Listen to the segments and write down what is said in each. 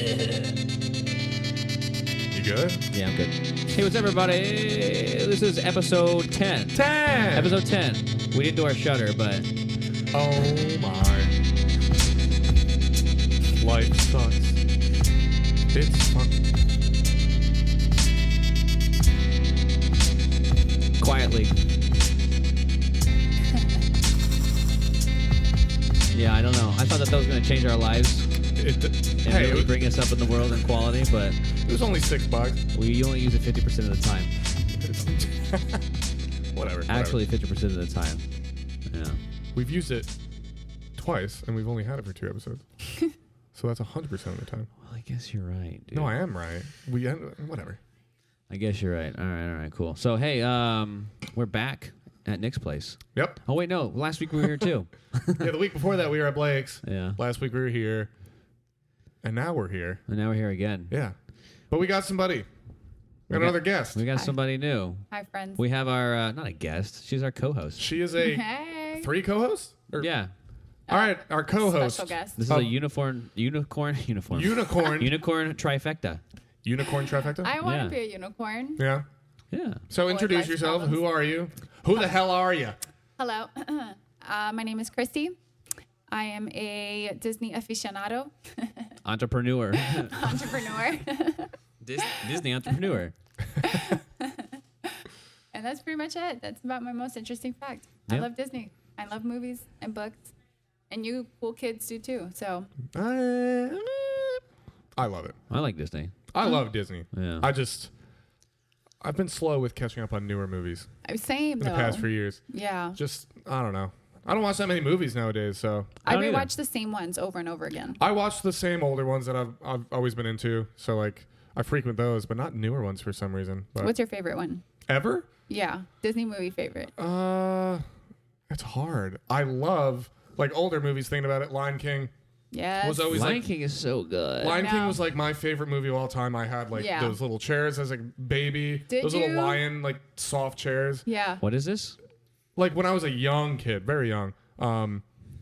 You good? Yeah, I'm good. Hey, what's up, everybody? This is episode 10. 10! Episode 10. We didn't do our shutter, but... Oh my. Life sucks. It's fun. Quietly. Yeah, I don't know. I thought that was going to change our lives and really bring us up in the world in quality, but... It was only $6. We only use it 50% of the time. Whatever. Actually, 50% of the time. Yeah. We've used it twice, and we've only had it for 2 episodes. So that's 100% of the time. Well, I guess you're right, dude. No, I am right. Whatever. I guess you're right. All right, cool. So, hey, we're back at Nick's place. Yep. Oh, wait, no. Last week we were here, too. Yeah, the week before that we were at Blake's. Yeah. Last week we were here. And now we're here. And now we're here again. Yeah. But we got somebody. We got another guest. We got somebody new. Hi, friends. We have our, not a guest, she's our co-host. She is a Hey. 3 co-host? Yeah. All right, our co-host. Special guest. This is a unicorn Unicorn. Unicorn trifecta. Unicorn trifecta? I want Yeah. to be a unicorn. Yeah. Yeah. So introduce life yourself. problems. Who are you? Who the hell are you? Hello. My name is Christy. I am a Disney aficionado, Entrepreneur. entrepreneur. Disney entrepreneur. And that's pretty much it. That's about my most interesting fact. Yep. I love Disney. I love movies and books. And you cool kids do too. So I love it. I like Disney. I love Disney. Yeah. I've been slow with catching up on newer movies same in though. the past few years. Yeah. I don't know. I don't watch that many movies nowadays, so I don't either. rewatch the same ones over and over again. I watch the same older ones that I've always been into. So like I frequent those, but not newer ones for some reason. But What's your favorite one? ever? Yeah. Disney movie favorite. It's hard. I love like older movies. Thinking about it, Lion King Yes. was always Lion like King is so good. Lion I King know. was like my favorite movie of all time. I had like Yeah. those little chairs as a baby. Did those little you? lion like soft chairs. Yeah. What is this? Like when I was a young kid, very young.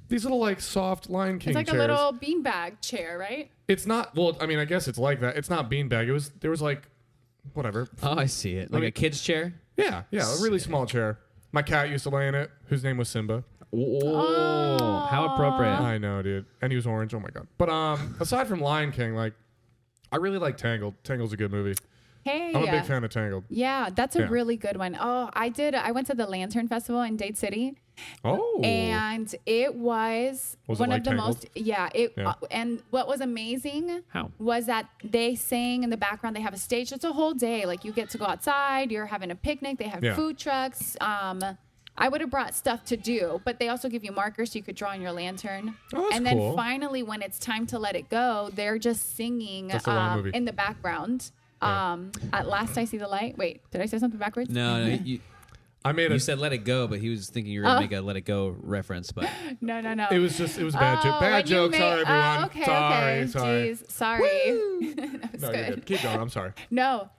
These little like soft Lion King It's like chairs. a little beanbag chair, right? It's not. Well, I mean, I guess it's like that. It's not beanbag. There was like, whatever. Oh, I see it. Like me- a kid's chair? Yeah, a really small chair. My cat used to lay in it, whose name was Simba. Oh, how appropriate. I know, dude. And he was orange. Oh my god. But aside from Lion King, like, I really like Tangled. Tangled's a good movie. Hey. I'm a big fan of Tangled. Yeah, that's a Yeah. really good one. Oh, I went to the Lantern Festival in Dade City, Oh. and it was Was it one like of the Tangled? most. Yeah. It Yeah. And what was amazing How? was that they sang in the background. They have a stage. It's a whole day. Like you get to go outside. You're having a picnic. They have Yeah. food trucks. I would have brought stuff to do, but they also give you markers so you could draw on your lantern. Oh, that's and then cool. finally, when it's time to let it go, they're just singing That's a long movie. in the background. Yeah. At last I see the light. Wait, did I say something backwards? No, you I made you it. said let it go, but he was thinking you were going to make a let it go reference. But No. It was bad joke. Bad like you joke. Sorry, everyone. Oh, okay, sorry. okay. Jeez, sorry. that was No, good. you're good. Keep going. I'm sorry. No,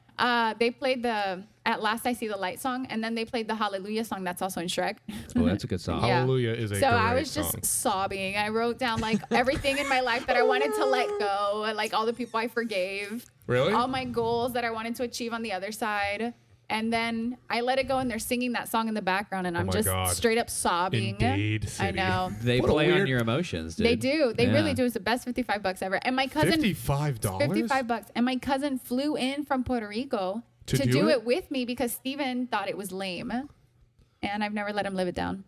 they played the At Last I See the Light song, and then they played the Hallelujah song that's also in Shrek. oh, that's a good song. Yeah. Hallelujah is a So great I was song. just sobbing. I wrote down like everything in my life that I wanted to let go, like all the people I forgave, Really? all my goals that I wanted to achieve on the other side. And then I let it go, and they're singing that song in the background, and I'm my just God. straight up sobbing. Indeed I City. know. They What a play on weird- your emotions, dude. They do. They Yeah. really do. It's the best $55 ever. And my cousin $55? $55. And my cousin flew in from Puerto Rico To to do do it? it with me because Steven thought it was lame. And I've never let him live it down.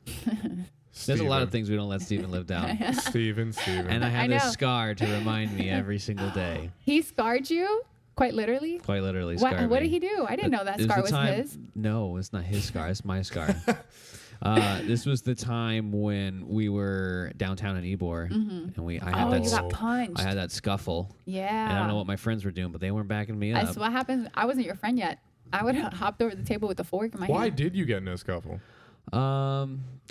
There's a lot of things we don't let Steven live down. Steven. And I have I this know. scar to remind me every single day. He scarred you? Quite literally? Quite literally scarred What me. did he do? I didn't know that It scar the was time- his. No, it's not his scar. It's my scar. This was the time when we were downtown in Ybor, and I had Oh, that you got punched. I had that scuffle, Yeah. and I don't know what my friends were doing, but they weren't backing me up. That's what happened. I wasn't your friend yet. I would have hopped over the table with a fork in my Why hand. did you get in a scuffle?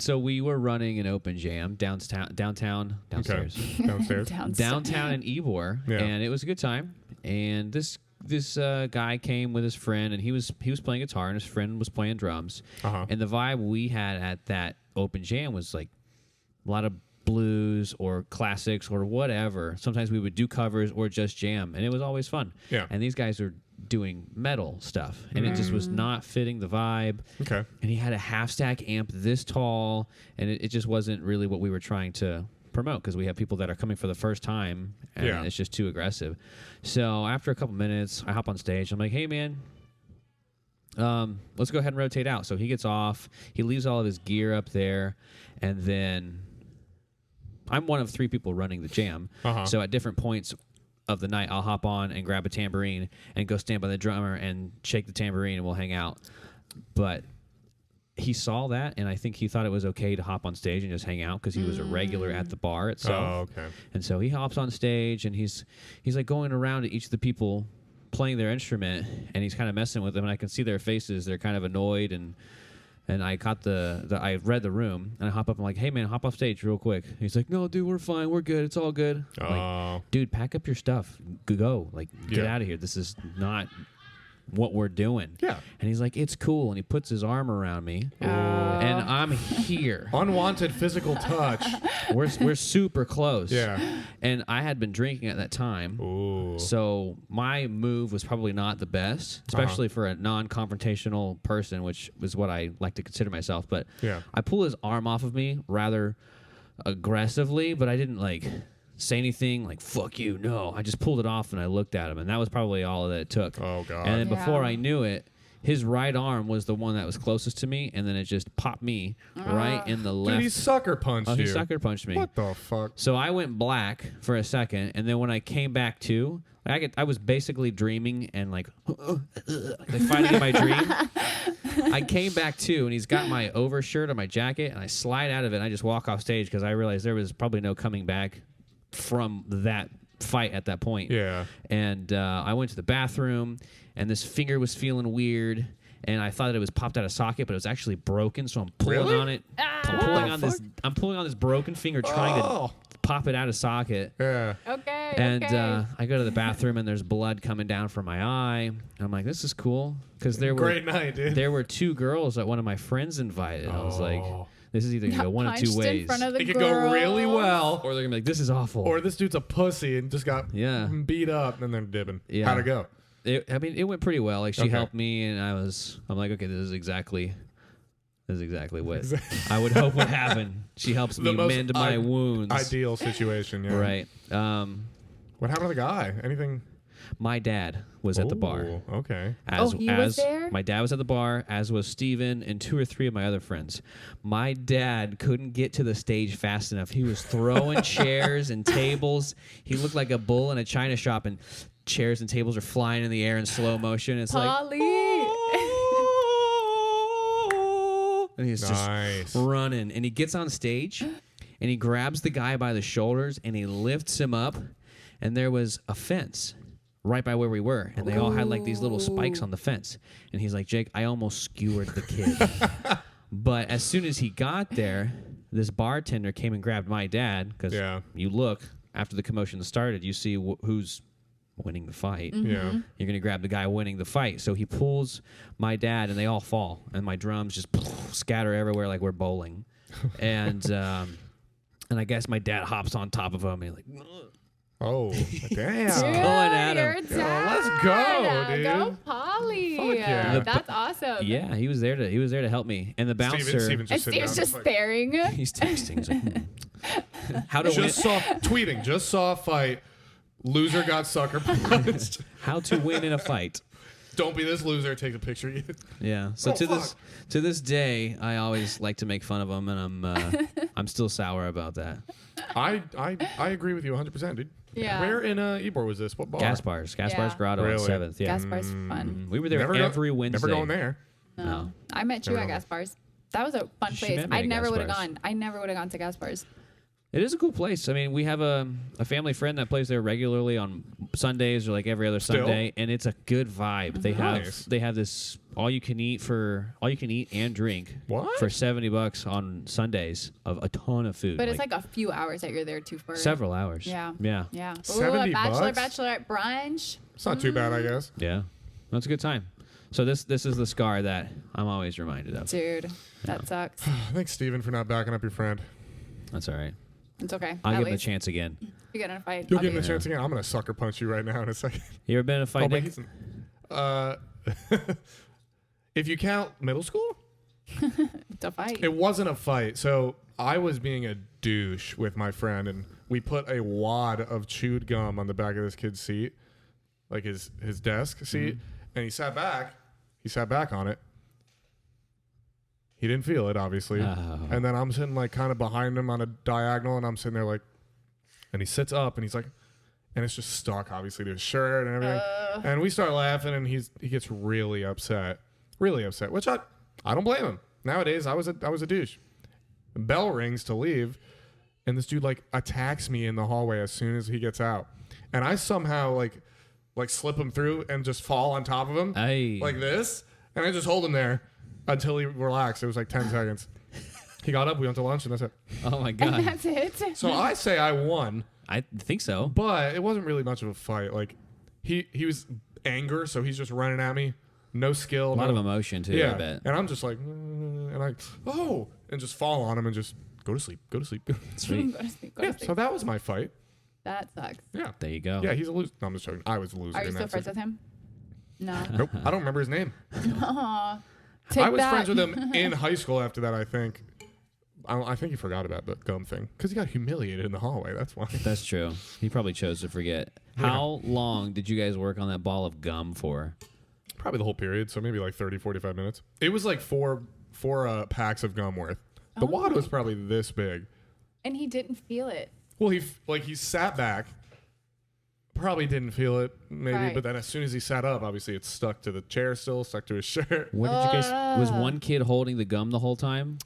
So we were running an open jam downstairs, Okay. Downstairs. downtown in Ybor, Yeah. and it was a good time. And this guy came with his friend, and he was playing guitar, and his friend was playing drums. Uh-huh. And the vibe we had at that open jam was like a lot of blues or classics or whatever. Sometimes we would do covers or just jam, and it was always fun. Yeah. And these guys are doing metal stuff, and it just was not fitting the vibe. Okay. And he had a half stack amp this tall, and it just wasn't really what we were trying to promote, because we have people that are coming for the first time, and it's just too aggressive. So after a couple minutes, I hop on stage. I'm like, hey, man, let's go ahead and rotate out. So he gets off. He leaves all of his gear up there, and then I'm one of 3 people running the jam. So at different points of the night, I'll hop on and grab a tambourine and go stand by the drummer and shake the tambourine, and we'll hang out. But he saw that, and I think he thought it was okay to hop on stage and just hang out, because he was a regular at the bar itself. Oh, okay. And so he hops on stage, and he's like going around to each of the people playing their instrument, and he's kind of messing with them, and I can see their faces. They're kind of annoyed, and I caught I read the room, and I hop up and I'm like, hey, man, hop off stage real quick. And he's like, no, dude, we're fine. We're good. It's all good. I'm like, dude, pack up your stuff. Go. Like, get out of here. This is not what we're doing. Yeah. And he's like, it's cool. And he puts his arm around me, and I'm here. Unwanted physical touch. We're super close. Yeah. And I had been drinking at that time. Ooh. So my move was probably not the best, especially for a non-confrontational person, which is what I like to consider myself. But I pull his arm off of me rather aggressively, but I didn't like say anything like, fuck you. No, I just pulled it off and I looked at him, and that was probably all that it took. Oh, God. And then before I knew it, his right arm was the one that was closest to me, and then it just popped me right in the left. Dude, he sucker punched you. He sucker punched me. What the fuck? So I went black for a second, and then when I came back to, I was basically dreaming and like fighting in my dream. I came back to, and he's got my overshirt on my jacket, and I slide out of it, and I just walk off stage because I realized there was probably no coming back from that fight at that point. Yeah. And I went to the bathroom, and this finger was feeling weird, and I thought that it was popped out of socket, but it was actually broken. So I'm pulling on it. I'm pulling on this broken finger, trying to pop it out of socket. Yeah. Okay. And I go to the bathroom, and there's blood coming down from my eye. And I'm like, this is cool, because Great night, dude. there were 2 girls that one of my friends invited. I was like, this is either gonna go one of 2 ways. In front of the It could go really well, Or they're gonna be like, this is awful. or this dude's a pussy and just got beat up, and then they're dipping. Yeah. How'd it go? It went pretty well. Like, she helped me, and I'm like, okay, this is exactly what I would hope would happen. She helps me mend my wounds. Ideal situation, yeah. Right. What happened to the guy? Anything? My dad was at the bar. Okay. He was there? My dad was at the bar, as was Steven and 2 or 3 of my other friends. My dad couldn't get to the stage fast enough. He was throwing chairs and tables. He looked like a bull in a china shop, and chairs and tables are flying in the air in slow motion. It's Polly. and he's just running. And he gets on stage, and he grabs the guy by the shoulders, and he lifts him up. And there was a fence right by where we were, and they all had like these little spikes on the fence. And he's like, Jake, I almost skewered the kid. But as soon as he got there, this bartender came and grabbed my dad, because you look, after the commotion started, you see who's winning the fight. Mm-hmm. Yeah. You're going to grab the guy winning the fight. So he pulls my dad, and they all fall, and my drums just scatter everywhere like we're bowling. And I guess my dad hops on top of him, and he's like, oh, damn. Dude, going at him. your dad. Let's go, dude. Go, Polly. Fuck yeah. That's awesome. yeah, he was there to help me. And the bouncer, Steven's And just sitting Steve's down, just like, staring. he's texting. He's like, how to win? tweeting. Just saw a fight. Loser got sucker punched. How to win in a fight? Don't be this loser. Take a picture of you. Yeah. So to this day, I always like to make fun of him, and I'm still sour about that. I agree with you 100%, dude. Yeah. Where in Ybor was this? What bar? Gaspar's Grotto on Really? 7th. Yeah. Gaspar's fun. We were there every Wednesday. Never going there. No. I met you Never at Gaspar's. That was a fun She place. met me I at never would have Gaspar's. gone. I never would have gone to Gaspar's. It is a cool place. I mean, we have a family friend that plays there regularly on Sundays or like every other Still? Sunday, and it's a good vibe. Nice. They have this all you can eat and drink What? for $70 on Sundays of a ton of food. But it's like a few hours that you're there too for. several hours. Yeah. Yeah. Yeah. Ooh, a $70? bachelorette brunch. It's not too bad, I guess. Yeah. That's a good time. So this is the scar that I'm always reminded of. Dude, that sucks. Thanks, Steven, for not backing up your friend. That's all right. It's okay. I'll At give him a least chance again. if you get in a fight. You'll I'll give be- him a chance again. I'm gonna sucker punch you right now in a second. You ever been in a fight, but Nick? if you count middle school, It's a fight. it wasn't a fight. So I was being a douche with my friend, and we put a wad of chewed gum on the back of this kid's seat, like his desk seat, and he sat back. He sat back on it. He didn't feel it, obviously. Oh. And then I'm sitting like kind of behind him on a diagonal, and I'm sitting there like, and he sits up, and he's like, and it's just stuck obviously to his shirt and everything. And we start laughing, and he gets really upset, which I don't blame him. Nowadays, I was a douche. The bell rings to leave, and this dude like attacks me in the hallway as soon as he gets out, and I somehow like slip him through and just fall on top of him Aye. like this, and I just hold him there until he relaxed. It was like 10 seconds. He got up, we went to lunch, and that's it. Oh my And god. that's it. So I say I won, I think so. but it wasn't really much of a fight. Like he was anger, so he's just running at me, no skill, A lot of emotion too. I bet. and I'm just like, and and just fall on him and just go to sleep. Sweet. Go to sleep. Go Yeah, to sleep. so that was my fight. That sucks. Yeah, There you go. yeah, he's a loser. No, I'm just joking. I was a loser. Are you in still that friends with situation. him? No. Nope, I don't remember his name. Aw. Take I was that. friends with him in high school after that. I think he forgot about the gum thing because he got humiliated in the hallway. That's why. That's true. He probably chose to forget. How long did you guys work on that ball of gum for? Probably the whole period, so maybe like 30, 45 minutes. It was like four packs of gum worth. The wad was probably this big. And he didn't feel it. Well, he sat back, probably didn't feel it, maybe, Right. but then as soon as he sat up, obviously it stuck to the chair still, stuck to his shirt. What did you guys? Was one kid holding the gum the whole time,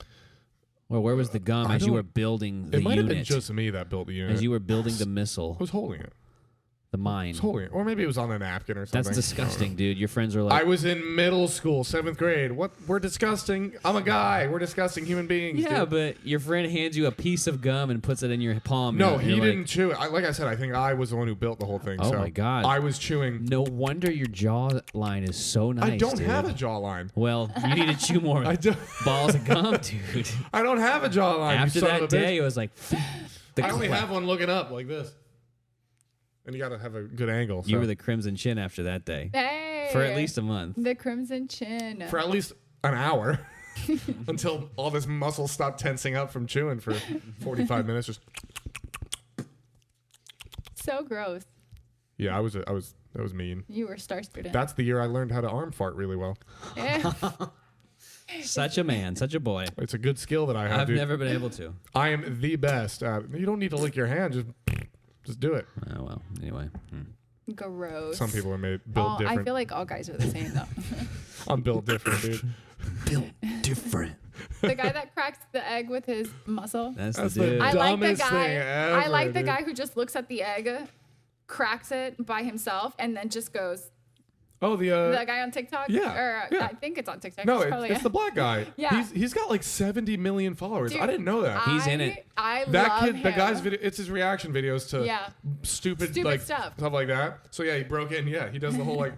or where was the gum I as you don't- were building the It might unit? have been just me that built the unit. as you were building the missile, I was holding it. the mine. I was holding it. Or maybe it was on a napkin or something. That's disgusting, I don't dude. Your friends are know. like, I was in middle school, 7th grade. What? We're disgusting. I'm a guy. We're disgusting human beings. yeah, dude. but your friend hands you a piece of gum and puts it in your palm. No, and he you're like, didn't chew it. Like I said, I think I was the one who built the whole thing. Oh so my God. I was chewing. No wonder your jawline is so nice. I don't dude. have a jawline. Well, you need to chew more I don't. balls of gum, dude. I don't have a jawline. After you son that of a bitch. day, it was like the I only clap. have one looking up like this. And you got to have a good angle. You so. were the crimson chin after that day Hey. for at least a month. The Crimson Chin. For at least an hour until all this muscle stopped tensing up from chewing for 45 minutes. Just So gross. yeah, that was mean. You were star student. That's the year I learned how to arm fart really well. Eh. Such a man, such a boy. It's a good skill that I have. I've dude. never been able to. I am the best at. You don't need to lick your hand. Just do it. Oh well. Anyway, Gross. Some people are built different. I feel like all guys are the same though. I'm built different, dude. built different. The guy that cracks the egg with his muscle. That's That's the the dude. I like the dumbest guy. thing I like ever, the dude. guy who just looks at the egg, cracks it by himself, and then just goes. Oh, That guy on TikTok. yeah, Or yeah. I think it's on TikTok. no, probably it's the black guy. Yeah. He's got like 70 million followers. Dude, I didn't know that. He's in it. I That love kid, him. the guy's video, it's his reaction videos to Yeah. stupid Stupid like stuff. like that. So yeah, he broke in. Yeah, he does the whole like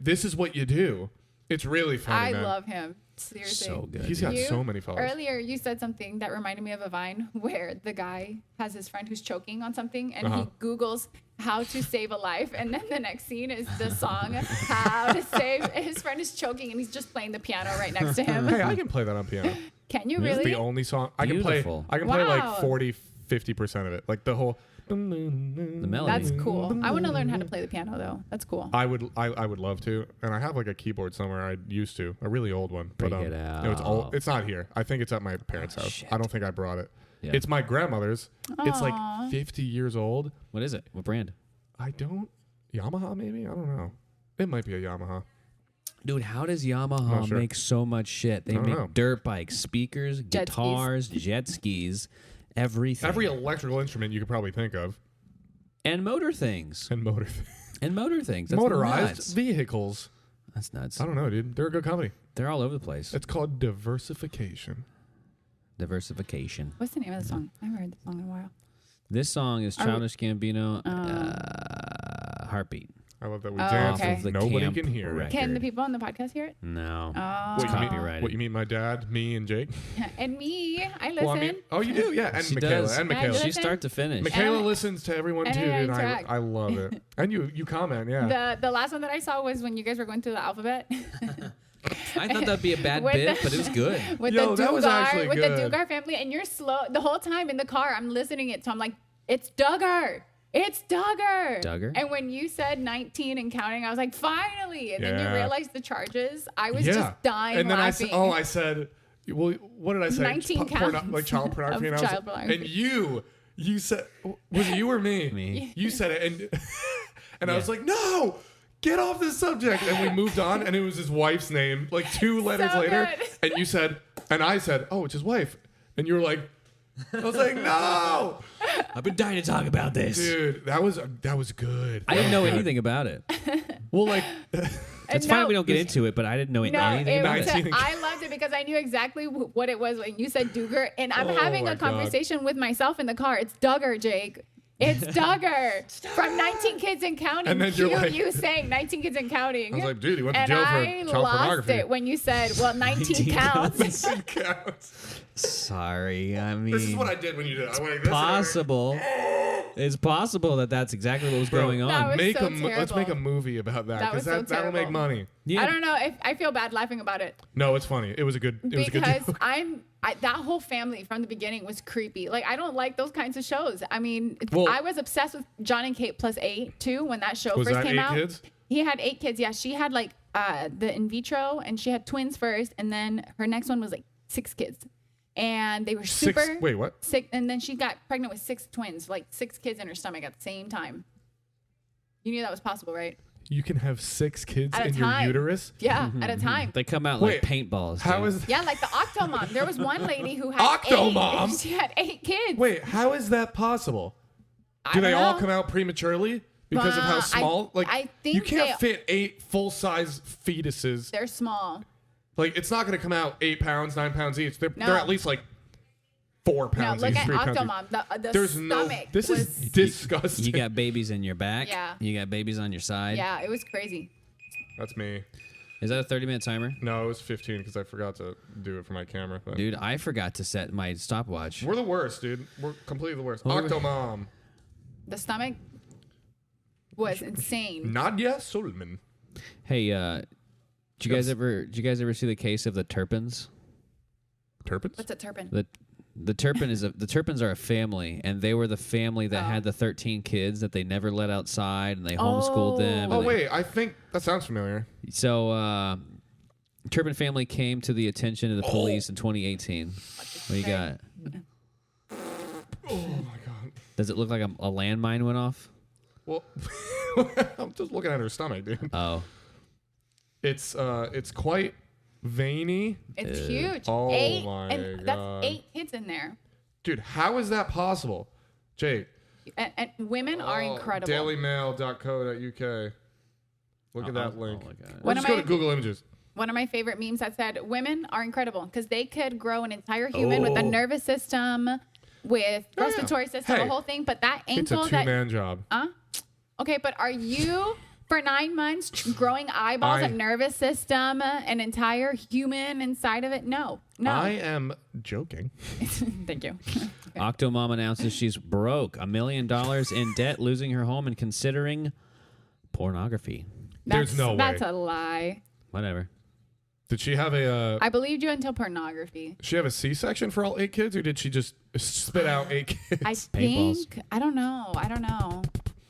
this is what you do. It's really funny. I man. love him. Seriously. So good. He's dude. got so many followers. Earlier, you said something that reminded me of a Vine where the guy has his friend who's choking on something and Uh-huh. he Googles how to save a life. And then the next scene is the song, How to Save. His friend is choking and he's just playing the piano right next to him. Hey, I can play that on piano. Can you It's really? the only song I can play. Beautiful. I can play like Wow. 40-50% of it. Like the whole. The melody. That's cool. I want to learn how to play the piano though. That's cool. I would love to, and I have like a keyboard somewhere. I used to a really old one, Break but it it's out. old. It's not here. I think it's at my parents' house. shit. I don't think I brought it. Yeah. It's my grandmother's. It's like Aw. 50 years old. What is it? What brand? I don't Yamaha maybe. I don't know. It might be a Yamaha. Dude, how does Yamaha Not sure. make so much shit? They I don't make know. dirt bikes, speakers, Jet skis. guitars, jet skis, everything. Every electrical instrument you could probably think of, and motor things. and motor That's motorized nuts. vehicles. That's nuts. I don't know, dude. They're a good company. They're all over the place. It's called diversification. Diversification. What's the name of the song? I haven't heard the song in a while. This song is Are we- Childish Gambino, Heartbeat. I love that we Oh, dance okay. and nobody Camp can hear it. record. Can the people on the podcast hear it? No. Oh. It's What, you mean, copyrighted. what, you mean my dad, me, and Jake? And me, I listen. Well, I mean, oh, you do? Yeah, and She Michaela. does. And Michaela. I She's start to finish. Michaela And- listens to everyone and too, I dude. interact. I love it. And you comment, yeah. The last one that I saw was when you guys were going through the alphabet. I thought that'd be a bad With bit, the- but it was good. with Yo, the that was actually Dugar, with good. the Dugar family, and you're slow the whole time in the car. I'm listening it, so I'm like, it's Duggar. It's Duggar. Duggar? And when you said 19 and counting, I was like, finally. And then you Yeah. realized the charges. I was just dying And then laughing. I said, well, what did I say? 19 counts like child pornography. of And, I was, child pornography. and you said, was it you or me? Me. You said it, and I was like, no. Get off this subject. And we moved on, and it was his wife's name, like 2 letters So later. good. And you said, and I said, oh, it's his wife. And you were like, I was like, no. I've been dying to talk about this. Dude, that was good. I didn't know anything about it. Well, like, It's fine we don't get into it, but I didn't know No, anything it about was it. 19. I loved it because I knew exactly what it was when you said Duggar, and I'm Oh having my a God. conversation with myself in the car. It's Duggar, Jake. It's Duggar from 19 Kids and Counting. And then you're Cue like- you saying 19 Kids and Counting. I was like, dude, he went to and jail for I child lost pornography. it when you said, well, 19 counts. It counts. Sorry, I mean, This is what I did when you did it. I went like this. possible. It's possible that that's exactly what was Bro, going That on. was Make so let's make a terrible. movie about that That was because so that'll make terrible. money. Yeah. I don't know if I feel bad laughing about it No, it's funny. It was a good. It was a good because joke. that whole family from the beginning was creepy. Like I don't like those kinds of shows. I mean, Well- I was obsessed with John and Kate plus 8 too when that show Was first that came 8 out. kids? He had 8 kids. Yeah, she had like the in vitro, and she had twins first, and then her next one was like 6 kids, and they were super 6. Wait, what? sick. And then she got pregnant with 6 twins, like 6 kids in her stomach at the same time. You knew that was possible, right? You can have 6 kids At a in your time. uterus. Yeah, at a time. They come out Wait, like paintballs. How dude. is? Yeah, like the Octomom. There was one lady who had Octomom? 8. She had 8 kids. Wait, how is that possible? I Do they don't all know. come out prematurely because of how small? I think you can't they- fit 8 full-size fetuses. They're small. Like it's not going to come out 8 pounds, 9 pounds each. They're No. at least like 4 No, pounds look each, at 3 pounds each. Octomom. The There's no. stomach This was, is disgusting. You got babies in your back. Yeah. You got babies on your side. Yeah, it was crazy. That's me. Is that a 30-minute timer? No, it was 15 because I forgot to do it for my camera. But Dude, I forgot to set my stopwatch. we're the worst, dude. We're completely the worst. Oh, we're- Octomom. The stomach was insane. Nadia Solman. Hey, did you guys ever see the case of the Turpins? Turpins? What's a turpin? The Turpins are a family, and they were the family that Oh. had the 13 kids that they never let outside, and they homeschooled them. Oh and they- wait, I think that sounds familiar. So, Turpin family came to the attention of the police in 2018. What do you got? Oh my god. Does it look like a landmine went off? Well, I'm just looking at her stomach, dude. Oh, It's quite veiny, It's huge. Oh 8, my and God. that's 8 kids in there. dude. How is that possible, Jake? And women are Oh, incredible. Dailymail.co.uk. Look at that link. Oh my God. Or One just of go my- to Google Images. One of my favorite memes that said, women are incredible because they could grow an entire human with a nervous system, with Oh, yeah. respiratory system, Hey, the whole thing. But that It's a ankle that 2-man job. okay, but are you for 9 months growing eyeballs, I- a nervous system, an entire human inside of it? No. I am joking. Thank you. Octomom announces she's broke, $1 million in debt, losing her home, and considering pornography. There's no way. That's a lie. Whatever. Did she have a I believed you until pornography. she have a C-section for all 8 kids, or did she just spit out 8 kids? I Paintballs. think I don't know.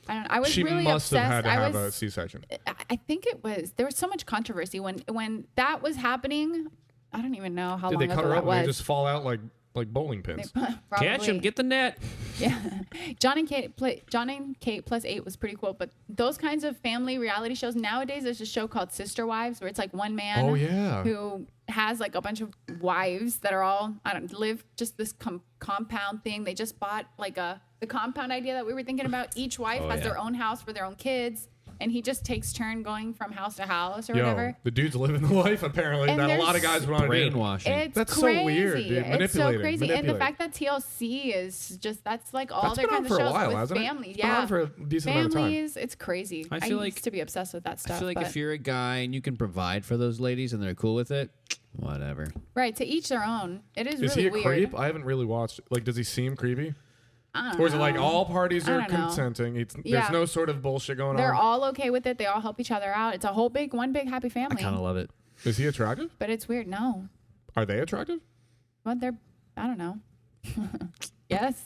I was She really must obsessed. have had to have a was, C-section. I think it was. There was so much controversy when that was happening. I don't even know how Did long they cut ago her that up and they was. just fall out like bowling pins? Probably. Catch him, get the net. Yeah, John and Kate plus 8 was pretty cool. But those kinds of family reality shows nowadays, there's a show called Sister Wives where it's like one man Oh, yeah. who has like a bunch of wives that are all live just this compound thing. They just bought like the compound idea that we were thinking about. Each wife has yeah. their own house for their own kids, and he just takes turn going from house to house or whatever. The dude's living the life apparently And that a there's lot of guys want to do. Brainwashing. That's crazy. So weird, dude. It's so crazy. And the Manipulating. fact that TLC is just, that's like all That's their been on kind for of a shows while, with hasn't it? families. It's been on for a decent amount of time. Families, it's crazy. I feel like- used to be obsessed with that stuff. I feel like but- if you're a guy and you can provide for those ladies and they're cool with it, whatever. right, to each their own. It is Is really he a weird. creep? I haven't really watched. Like, does he seem creepy? I don't Or is it like know. all parties I are don't know. consenting? Yeah. There's no sort of bullshit going They're on. all okay with it. They all help each other out. It's a whole one big happy I family. kind of love it. Is he attractive? But it's weird. No. Are they attractive? But they're, I don't know. Yes.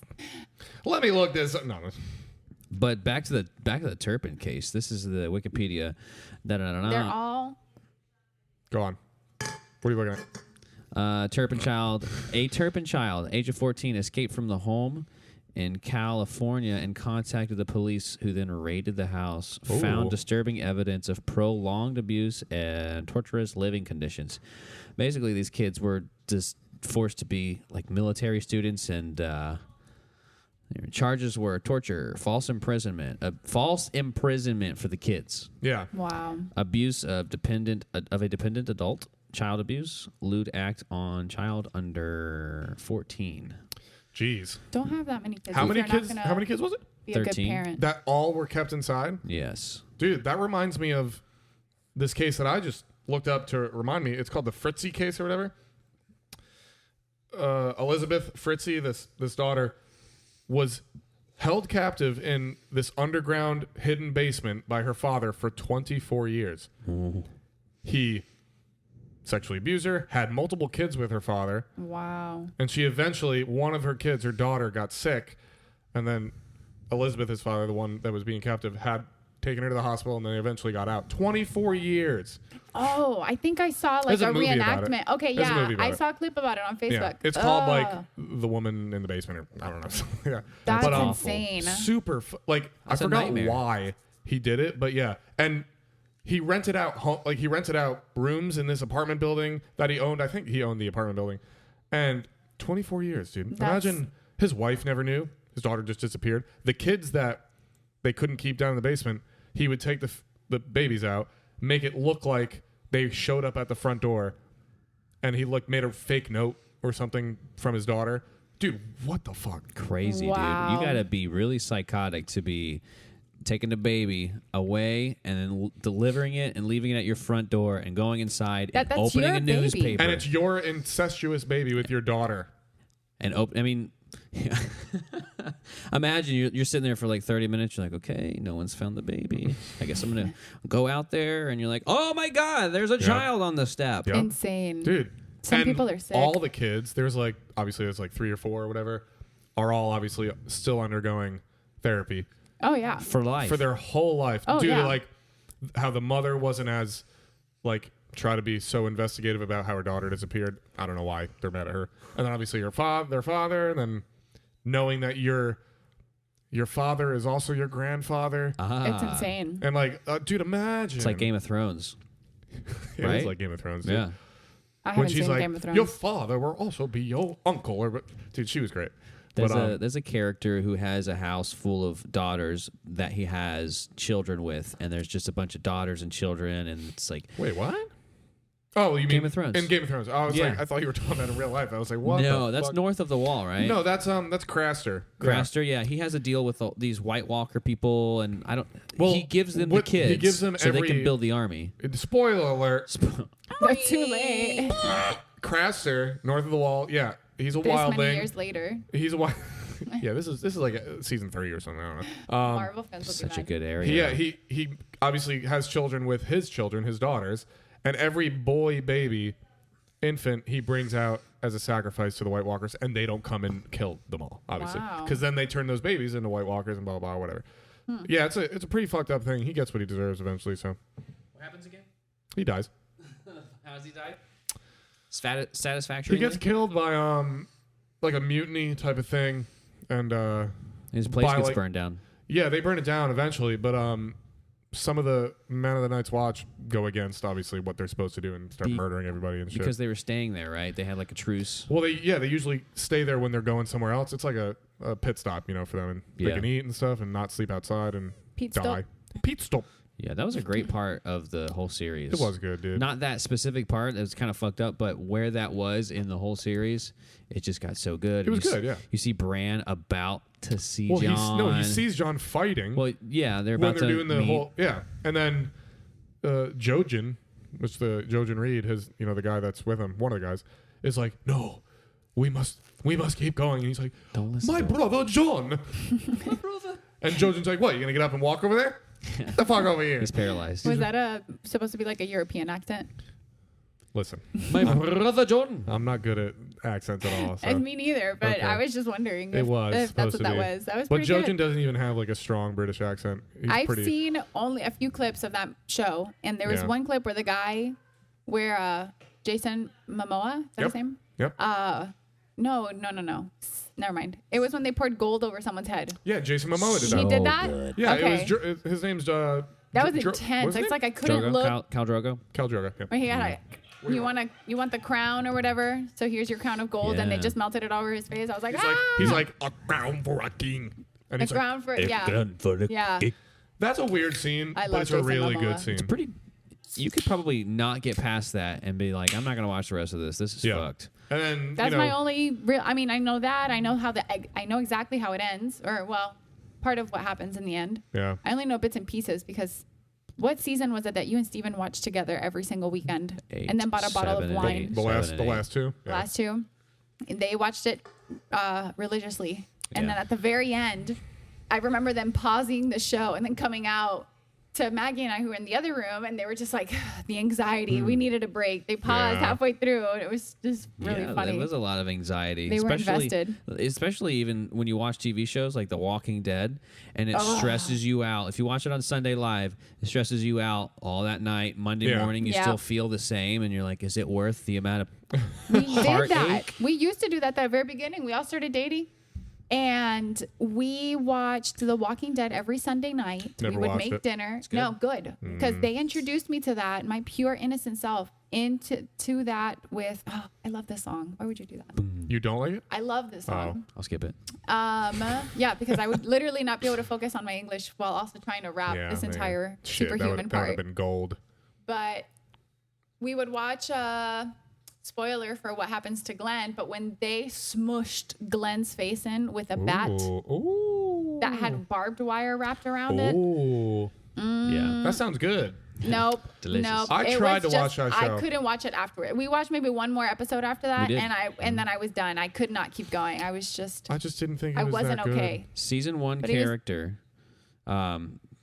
Let me look this up. No. But back to the Turpin case. This is the Wikipedia. They're all. Go on. What are you looking at? Turpin child, age of 14, escaped from the home in California and contacted the police, who then raided the house, found Ooh. disturbing evidence of prolonged abuse and torturous living conditions. Basically, these kids were just forced to be like military students, and their charges were torture, false imprisonment for the kids, Wow. abuse of a dependent adult, child abuse, lewd act on child under 14. Jeez. Don't have that many kids. How if many you're not kids? gonna How many kids was it? Be a good 13. parent. That all were kept inside? Yes. Dude, that reminds me of this case that I just looked up to remind me. It's called the Fritzy case or whatever. Elizabeth Fritzy, this daughter, was held captive in this underground hidden basement by her father for 24 years. He sexually abused her, had multiple kids with her father, Wow. and she eventually, one of her kids, her daughter, got sick, and then Elizabeth, his father, the one that was being captive, had taken her to the hospital, and then they eventually got out. 24 years. Oh, I think I saw like There's a a movie about it. reenactment. Okay, There's a yeah. movie about I it. saw a clip about it on Facebook. Yeah, it's called like Ugh. The Woman in the Basement, or I don't know. Yeah, That's but, insane. super. Like That's I a forgot nightmare. why he did it, but yeah, and he rented out rooms in this apartment building that he owned. I think he owned the apartment building, and 24 years, dude. That's- Imagine his wife never knew. His daughter just disappeared. The kids that they couldn't keep down in the basement, he would take the babies out, make it look like they showed up at the front door, and he made a fake note or something from his daughter. Dude, what the fuck? Crazy, Wow. dude. You got to be really psychotic to be taking the baby away and then delivering it and leaving it at your front door and going inside and That's opening your a baby. newspaper. And it's your incestuous baby with your daughter. And I mean, imagine you're sitting there for like 30 minutes. You're like, okay, no one's found the baby. I guess I'm going to go out there. And you're like, oh my God, there's a child on the step. Yep. Insane. Dude. Some and people are sick. All the kids, there's 3 or 4 or whatever, are all obviously still undergoing therapy Oh yeah. For life. for their whole life. Oh, Due yeah. to like how the mother wasn't as try to be so investigative about how her daughter disappeared. I don't know why they're mad at her. And then obviously their father, and then knowing that your father is also your grandfather. It's insane. And dude, imagine. It's like Game of Thrones. It right? is like Game of Thrones. Dude. Yeah. I When haven't she's seen like, Game of Thrones. your father will also be your uncle. Dude, she was great. There's a character who has a house full of daughters that he has children with, and there's just a bunch of daughters and children, and it's like, Wait, what? Oh, you mean Game of Thrones. In Game of Thrones. I was Yeah. I thought you were talking about in real life. I was like, what? no, the that's fuck? north of the wall, right? No, that's Craster. Craster, yeah, he has a deal with these White Walker people, and Well, he gives them what- the kids, he gives them so they every- can build the army. Spoiler alert. That's too late. Craster, north of the wall. Yeah, he's a This wildling. many years later. He's a wild. Yeah, this is like season 3 or something. I don't know. Marvel fans will be Such a mad. good area. He obviously has children with his children, his daughters, and every boy, baby, infant he brings out as a sacrifice to the White Walkers, and they don't come and kill them all, obviously, Wow. because then they turn those babies into White Walkers and blah blah whatever. Yeah, it's a pretty fucked up thing. He gets what he deserves eventually, so What happens again? he dies. How does he die? Satisfactory. He gets killed by like a mutiny type of thing, and His place by, gets like- burned down. yeah, they burn it down eventually, but some of the Men of the Night's Watch go against obviously what they're supposed to do and start murdering everybody and shit. Because they were staying there, right? They had like a truce. Well, they usually stay there when they're going somewhere else. It's like a pit stop, for them, and they Yeah. can eat and stuff and not sleep outside and Pete die. stop. Pete stop. Yeah, that was a great part of the whole series. It was good, dude. Not that specific part. It was kind of fucked up, but where that was in the whole series, it just got so good. It was good, yeah. You see Bran about to see Well, Jon. he sees Jon fighting. Well, yeah, they're when about they're to doing the meet. whole and then Jojen, which the Jojen Reed, the guy that's with him, one of the guys, is like, no, we must keep going. And he's like, Don't listen my to him. brother John. My brother. And Jojen's like, what? You gonna get up and walk over there? Get the fuck over here. He's paralyzed. Was that supposed to be like a European accent? Listen, My brother John. I'm not good at accents at all. So. And me neither, but Okay. I was just wondering if supposed that's what to that be. was. That was But pretty Jojen good. doesn't even have like a strong British accent. I've seen only a few clips of that show, and there was Yeah. one clip where the guy, Jason Momoa, is that his name? Yep. No. Never mind. It was when they poured gold over someone's head. Yeah, Jason Momoa did He that. did that? good. Yeah, Okay. it was his name's That was intense. It's like I couldn't Drogo? look. Khal Drogo? Khal Drogo. Yeah. When he had you want the crown or whatever? So here's your crown of gold, and they Yeah. just melted it all over his face. I was like, He's like a crown for a king, and a he's like, crown for yeah. that's a weird scene, I but love it's a Jason really Momoa. good scene. Pretty. You could probably not get past that and be like, I'm not gonna watch the rest of this. This is fucked. And then That's my only real. I mean, I know that. I know I know exactly how it ends, or well, part of what happens in the end. Yeah. I only know bits and pieces because what season was it that you and Steven watched together every single weekend, 8, and then bought a bottle 7, of and wine? 8. The 7 last and 8. two. Yeah. Last two, they watched it religiously, and Yeah. then at the very end, I remember them pausing the show and then coming out to Maggie and I, who were in the other room, and they were just like, the anxiety. We needed a break. They paused Yeah. halfway through, and it was just really funny. There was a lot of anxiety. They were invested. Especially even when you watch TV shows like The Walking Dead, and it stresses you out. If you watch it on Sunday Live, it stresses you out all that night. Monday Yeah. morning, you Yeah. still feel the same, and you're like, is it worth the amount of We did that. heartache? We used to do that at the very beginning. We all started dating. And we watched The Walking Dead every Sunday night. Never we would watched make it. dinner. good. No, good. Because they introduced me to that, my pure innocent self, to that with, I love this song. Why would you do that? You don't like it? I love this song. I'll skip it. Yeah, because I would literally not be able to focus on my English while also trying to rap Yeah, this man. entire Shit, superhuman that would part. have been gold. But we would watch spoiler for what happens to Glenn, but when they smushed Glenn's face in with a bat Ooh. that had barbed wire wrapped around it. Ooh. Yeah. That sounds good. Nope. Delicious. Nope. I It tried was to watch just- that show. I couldn't watch it afterward. We watched maybe one more episode after that, We did. and then I was done. I could not keep going. I was just I just didn't think it I was wasn't that good. okay. Season 1 But he was- character,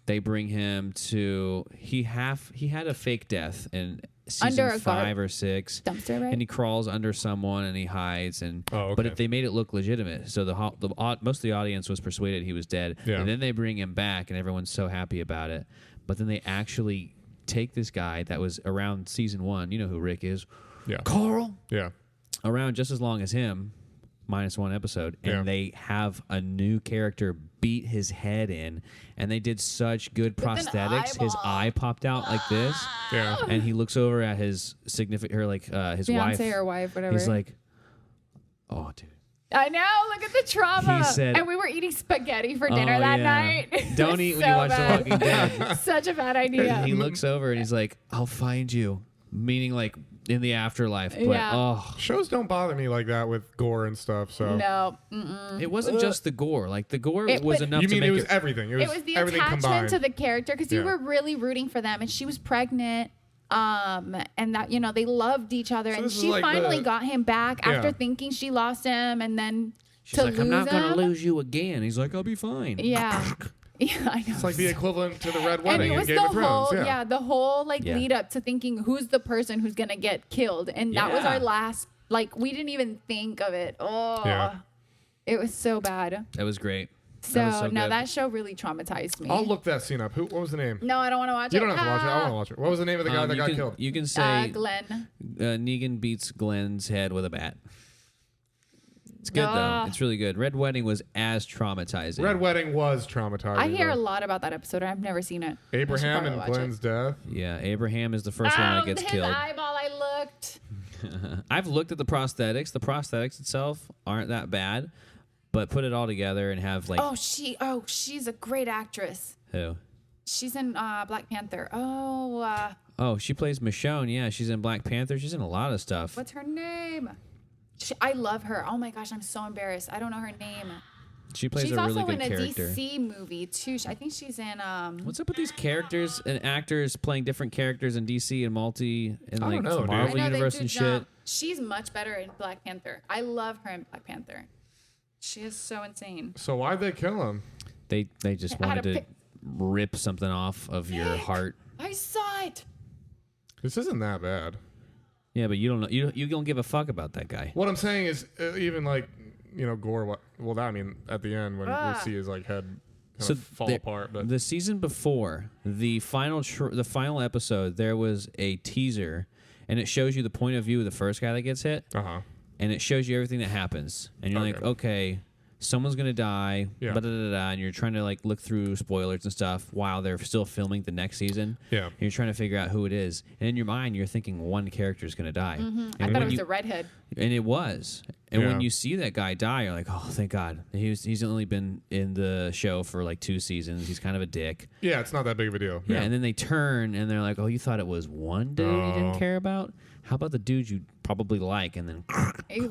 they bring him to he had a fake death in season Under a 5 or 6, Dumpster, right? and he crawls under someone and he hides. And Oh, okay. but if they made it look legitimate, so most of the audience was persuaded he was dead. Yeah. And then they bring him back, and everyone's so happy about it. But then they actually take this guy that was around season 1. You know who Rick is? Yeah. Carl. Yeah. Around just as long as him, minus one episode, and Yeah. they have a new character beat his head in, and they did such good With an prosthetics. His eyeball. eye popped out like this, Yeah. and he looks over at his significant, or like his wife. Fiance or wife, whatever. He's like, "Oh, dude." I know. Look at the trauma. He said- and we were eating spaghetti for dinner that yeah. night. It Don't was eat when so you watch bad. The Walking Dead. Such a bad idea. He looks over and he's like, "I'll find you," meaning like in the afterlife. But Yeah. oh, Shows don't bother me like that with gore and stuff. So No. it wasn't just the gore. Like the gore It- was but- enough you to mean make it was everything? It was the everything attachment combined. to the character because you Yeah. were really rooting for them, and she was pregnant. And that they loved each other, and this is she like finally the- got him back after Yeah. thinking she lost him, and then She's to like, lose "I'm not gonna him. lose you again." He's like, "I'll be fine." Yeah, yeah, I know. It's like the equivalent to the Red and Wedding it in was Game the of Thrones. whole, Yeah. the whole like Yeah. lead up to thinking who's the person who's gonna get killed, and that was Yeah. our last. Like we didn't even think of it. Oh, Yeah. it was so bad. That was great. So, was so no, good. that show really traumatized me. I'll look that scene up. What was the name? No, I don't want to watch You it. don't have to watch it. I want to watch it. What was the name of the guy that you got can, killed? You can say Glenn. Negan beats Glenn's head with a bat. It's good though. It's really good. Red Wedding was as traumatizing. Red Wedding was traumatizing. I hear a though. lot about that episode. I've never seen it. I should Abraham probably and watch it. Glenn's death. Yeah, Abraham is the first one that gets his killed. eyeball. I looked. I've looked at the prosthetics. The prosthetics itself aren't that bad, but put it all together and have like She's a great actress. who? She's in Black Panther. Oh, she plays Michonne. Yeah, she's in Black Panther. She's in a lot of stuff. What's her name? I love her. Oh my gosh, I'm so embarrassed. I don't know her name. She plays She's a really also good in a character. DC movie too. I think she's in. What's up with these characters and actors playing different characters in DC and like know, dude. Marvel I know, universe they and do shit? jump. She's much better in Black Panther. I love her in Black Panther. She is so insane. So why'd they kill him? They just I had wanted a to pic- rip something off of your heart. I saw it. This isn't that bad. Yeah, but you don't know. You don't give a fuck about that guy. What I'm saying is, even like, gore. Well, I mean, at the end when we see his like head kind of fall apart. But the season before the final episode, there was a teaser, and it shows you the point of view of the first guy that gets hit, and it shows you everything that happens, and you're like, okay, someone's gonna die, and you're trying to like look through spoilers and stuff while they're still filming the next season. Yeah, and you're trying to figure out who it is, and in your mind, you're thinking one character is gonna die. I thought it was the redhead. And it was. And when you see that guy die, you're like, oh, thank God. He's only been in the show for like 2 seasons. He's kind of a dick. Yeah, it's not that big of a deal. Yeah, and then they turn and they're like, oh, you thought it was one dude you didn't care about? How about the dude you probably like and then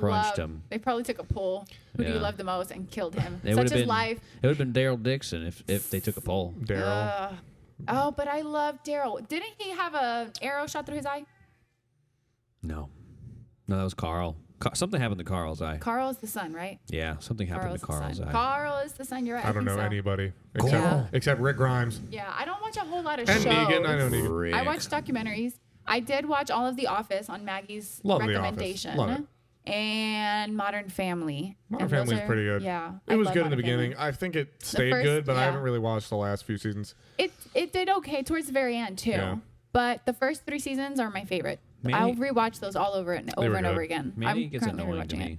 crunched him? They probably took a poll. Who do you love the most and killed him? Such is life. It would have been Daryl Dixon if they took a poll. Daryl. Oh, but I love Daryl. Didn't he have an arrow shot through his eye? No, that was Carl. Something happened to Carl's eye. Carl's the son, right? Yeah, something happened to Carl's eye. Carl is the son. You're right. I don't know so. anybody Yeah. except Rick Grimes Yeah, I don't watch a whole lot of and shows. Negan. I know Negan. I watch documentaries. I did watch all of The Office on Maggie's Love The Office. recommendation. Love it. And Modern Family. Modern Family's pretty good. Yeah. It was love good in the Modern Family. beginning. I think it stayed good, but I haven't really watched the last few seasons. It did okay towards the very end too. Yeah. But the first 3 seasons are my favorite. I'll rewatch those all over and over again. Maybe I'm it gets currently annoying to rewatching me.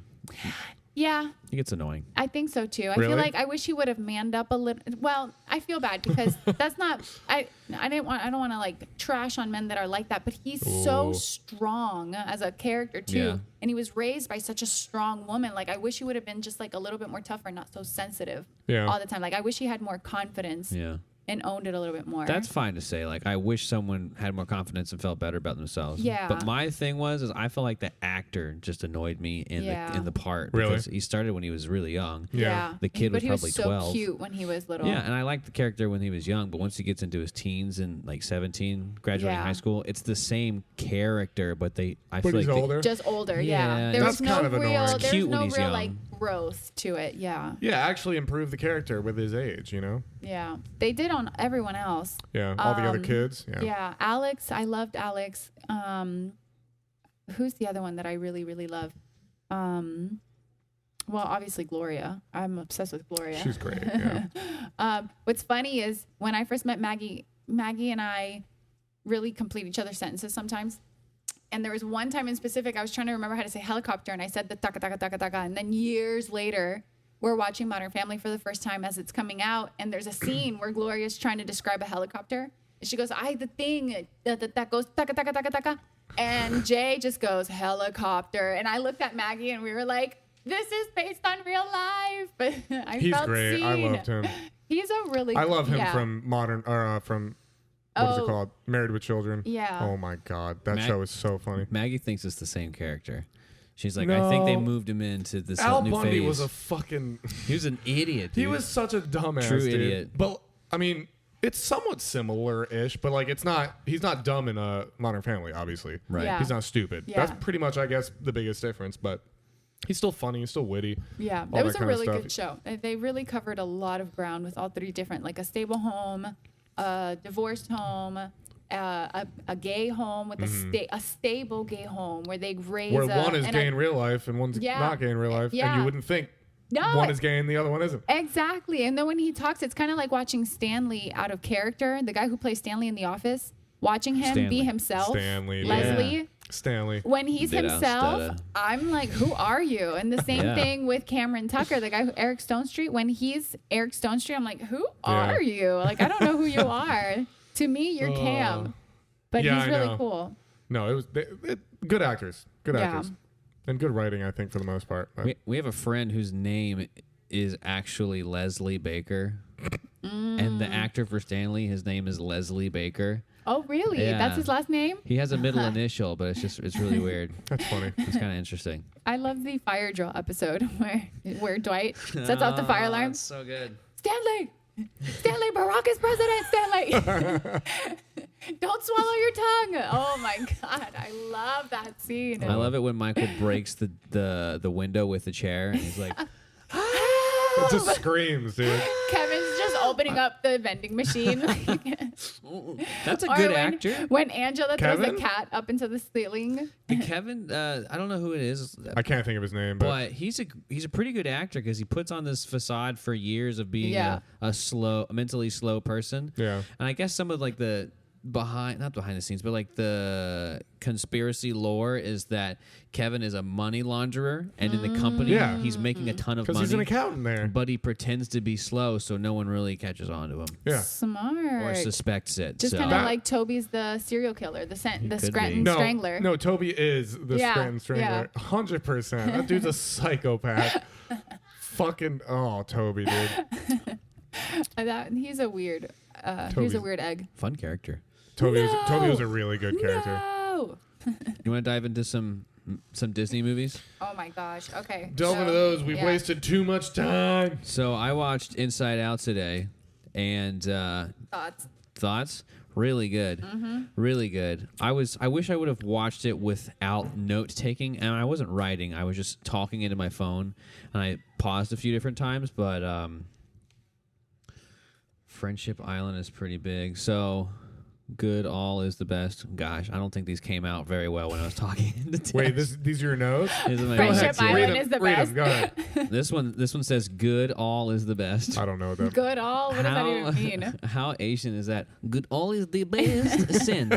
Yeah. It gets annoying. I think so too. I Really? feel like I wish he would have manned up a little. Well, I feel bad because that's not. I don't want to like trash on men that are like that. But he's so strong as a character too, Yeah. and he was raised by such a strong woman. Like I wish he would have been just like a little bit more tougher, not so sensitive all the time. Like I wish he had more confidence. Yeah. And owned it a little bit more. That's fine to say. Like, I wish someone had more confidence and felt better about themselves. Yeah. But my thing is I felt like the actor just annoyed me in the part. Really? Because he started when he was really young. Yeah. The kid was probably 12. But he was so cute when he was little. Yeah, and I liked the character when he was young, but once he gets into his teens and like 17, graduating high school, it's the same character, but I feel he's like older. Just older, Yeah, There that's was no kind of annoying. real, It's there's cute when no he's real young. like growth to it. Yeah. Yeah, actually improve the character with his age, Yeah. They did on everyone else. Yeah, all the other kids. Yeah. Alex, I loved Alex. Who's the other one that I really, really love? Well, obviously Gloria. I'm obsessed with Gloria. She's great. Yeah. What's funny is when I first met Maggie and I really complete each other's sentences sometimes. And there was one time in specific, I was trying to remember how to say helicopter, and I said the taka taka taka taka. And then years later, we're watching Modern Family for the first time as it's coming out, and there's a scene where Gloria's trying to describe a helicopter, and she goes, the thing that goes taka taka taka taka, and Jay just goes helicopter, and I looked at Maggie, and we were like, this is based on real life. But He's great. I loved him. He's a really. I love him from from. What is it called? Married with Children. Yeah. Oh my God, that show is so funny. Maggie thinks it's the same character. She's like, I think they moved him into this Al new Bundy phase. was a fucking. He was an idiot. Dude. He was such a dumbass. True dude. idiot. But I mean, it's somewhat similar-ish, but like it's not. He's not dumb in a Modern Family, obviously. Right. Yeah. He's not stupid. Yeah. That's pretty much, I guess, the biggest difference. But he's still funny. He's still witty. Yeah, all it was that a kind of really stuff. good show. They really covered a lot of ground with all 3 different, like a stable home, a divorced home, a gay home with a stable gay home where they raise. Where one is gay in real life and one's not gay in real life, and you wouldn't think one is gay and the other one isn't. Exactly, and then when he talks, it's kind of like watching Stanley out of character. The guy who plays Stanley in The Office, watching him be himself. Stanley. Leslie. Yeah. Stanley. When he's Ditto, himself, ditto. I'm like, who are you? And the same thing with Cameron Tucker, the guy who Eric Stonestreet. When he's Eric Stonestreet, I'm like, who are you? Like, I don't know who you are. To me, you're Cam. But he's really cool. No, it was good actors. Good actors. And good writing, I think, for the most part. We have a friend whose name is actually Leslie Baker. And the actor for Stanley, his name is Leslie Baker. Oh, really? Yeah. That's his last name? He has a middle initial, but it's really weird. That's funny. It's kind of interesting. I love the fire drill episode where Dwight sets off the fire alarm. That's so good. Stanley, Barack is president. Stanley, don't swallow your tongue. Oh my God, I love that scene. I love it when Michael breaks the window with the chair, and he's like, It just screams, dude. Kevin's just opening up the vending machine. "That's a Or good when, actor." When Angela throws Kevin? the cat up into the ceiling. And Kevin, I don't know who it is. I can't think of his name, But he's a pretty good actor because he puts on this facade for years of being a mentally slow person. Yeah. And I guess some of like the not behind the scenes, but like the conspiracy lore is that Kevin is a money launderer, and in the company he's making a ton of money. because he's an accountant there. But he pretends to be slow, so no one really catches on to him Yeah. Smart. or suspects it. Just so. kind of like Toby's the serial killer, the could Scranton be. Strangler. No, Toby is the Yeah, Scranton Strangler. 100%. That dude's a psychopath. Fucking Toby, dude. He's a weird. He's a weird egg. Fun character. Toby was a really good character. No. You want to dive into some Disney movies? Oh my gosh. Okay. Delve into those. We've wasted too much time. So I watched Inside Out today, and thoughts really good, really good. I wish I would have watched it without note taking, and I wasn't writing. I was just talking into my phone, and I paused a few different times. But Friendship Island is pretty big, so. Good, all is the best. Gosh, I don't think these came out very well when I was talking. Wait, these are your notes? Friendship Island is the best. Go ahead. This one says good, all is the best. I don't know that. Good all. What does that even mean? How Asian is that? Good, all is the best. Sin.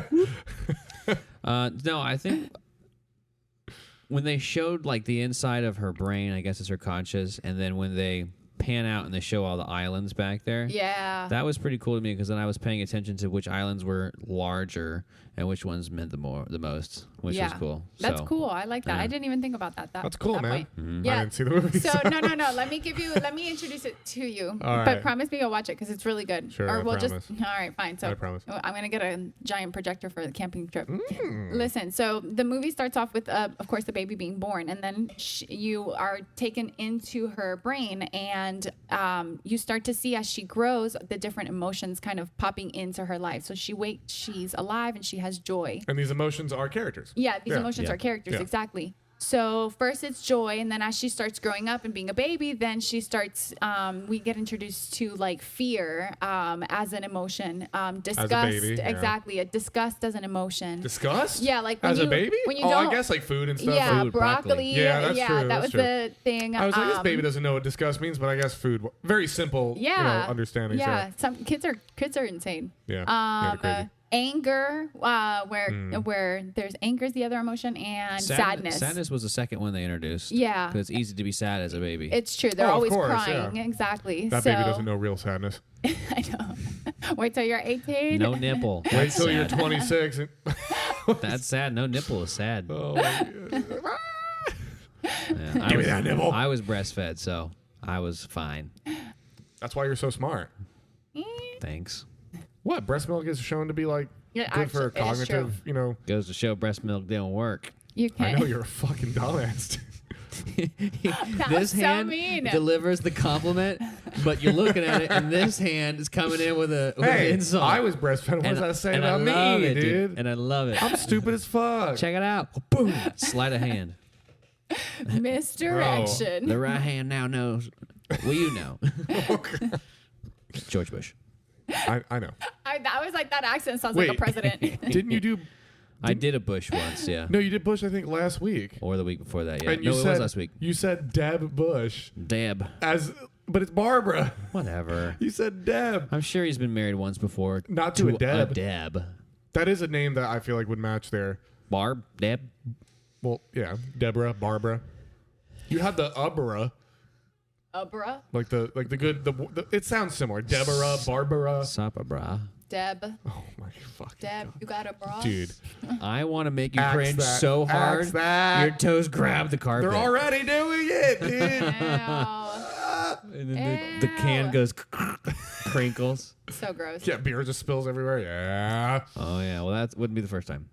No, I think when they showed like the inside of her brain, I guess it's her conscious, and then when they pan out and they show all the islands back there. Yeah. That was pretty cool to me because then I was paying attention to which islands were larger and which ones meant the most, which was cool. That's cool. I like that. Yeah. I didn't even think about that. That's cool, man. Yeah. I didn't see the movie. So no. Let me introduce it to you. All But right. promise me you'll watch it because it's really good. Sure, Or I we'll promise. just. All right, fine. So I promise. I'm gonna get a giant projector for the camping trip. Listen. So the movie starts off with, of course, the baby being born, and then you are taken into her brain, and you start to see as she grows the different emotions kind of popping into her life. So she's alive and she has joy. And these emotions are characters. Yeah, these emotions Yeah. are characters, Yeah. exactly. So first it's joy, and then as she starts growing up and being a baby, then she starts, we get introduced to like fear as an emotion, disgust, baby, yeah. exactly, disgust as an emotion. Disgust? Yeah, like when as you, a baby? when you I don't- guess like food and stuff. yeah, Food, broccoli. broccoli. Yeah, that's true, that that's was true. the thing. I was like, this baby doesn't know what disgust means, but I guess food. Very simple, understanding. Yeah, So. some kids are insane. Yeah, they're crazy. Anger, where there's anger is the other emotion, and sadness. Sadness was the second one they introduced. Yeah. Because it's easy to be sad as a baby. It's true. They're Oh, of always course, crying. yeah. Exactly. That so, baby doesn't know real sadness. I know. Wait till you're 18. No nipple. Wait That's till you're sad. 26. And That's sad. No nipple is sad. oh my God. Yeah, Give me that nipple. I was breastfed, so I was fine. That's why you're so smart. Thanks. What? Breast milk is shown to be like Yeah, good for actually, it is true. cognitive, Goes to show breast milk don't work. You I can't. know you're a fucking dumbass. That This was so hand mean. delivers the compliment, but you're looking at it, and this hand is coming in with an Hey, insult. I was breastfed. What does that say and about I love me, it, dude? And I love it. I'm stupid as fuck. Check it out. Boom. Sleight of hand. Misdirection. The right hand now knows. Well, you know. George Bush. I know. That was like that accent sounds Wait. like a president. Didn't you do? I did a Bush once, yeah. No, you did Bush. I think last week. Or the week before that, yeah. And No, you it said, was last week. You said Deb Bush Deb. but it's Barbara. Whatever. You said Deb. I'm sure he's been married once before. Not to a Deb. A Deb. That is a name that I feel like would match there. Barb? Deb? Well, yeah, Deborah, Barbara. You had the Ubra, Abra. like the good. The it sounds similar. Deborah, Barbara. Sapa, brah. Deb. Oh my fuck. Deb, you got a bra? Dude, I want to make you Axe cringe that. so hard. Axe that. Your toes grab the carpet. they're already doing it, dude. Ow. And then the can goes crinkles. So gross. Yeah, beer just spills everywhere. Yeah. Oh yeah, well that wouldn't be the first time.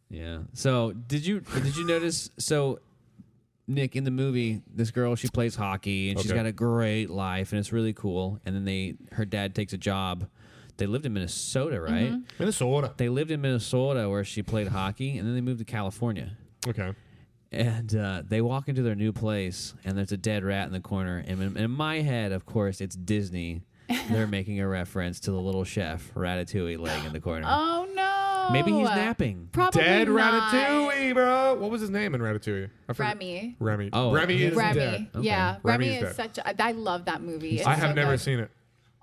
Yeah. So did you notice? So Nick, in the movie, this girl, she plays hockey and she's got a great life and it's really cool. And then her dad takes a job. They lived in Minnesota, right? Mm-hmm. Minnesota. They lived in Minnesota where she played hockey, and then they moved to California. Okay. And they walk into their new place, and there's a dead rat in the corner. And in my head, of course, it's Disney. They're making a reference to the little chef, Ratatouille, laying in the corner. Oh, no. Maybe he's napping. Probably Dead not. Ratatouille, bro. What was his name in Ratatouille? I forget. Remy. Oh, Remy is Remy. dead. Okay. Yeah. Remy Remy is is such a... I love that movie. I It's have so never good. seen it.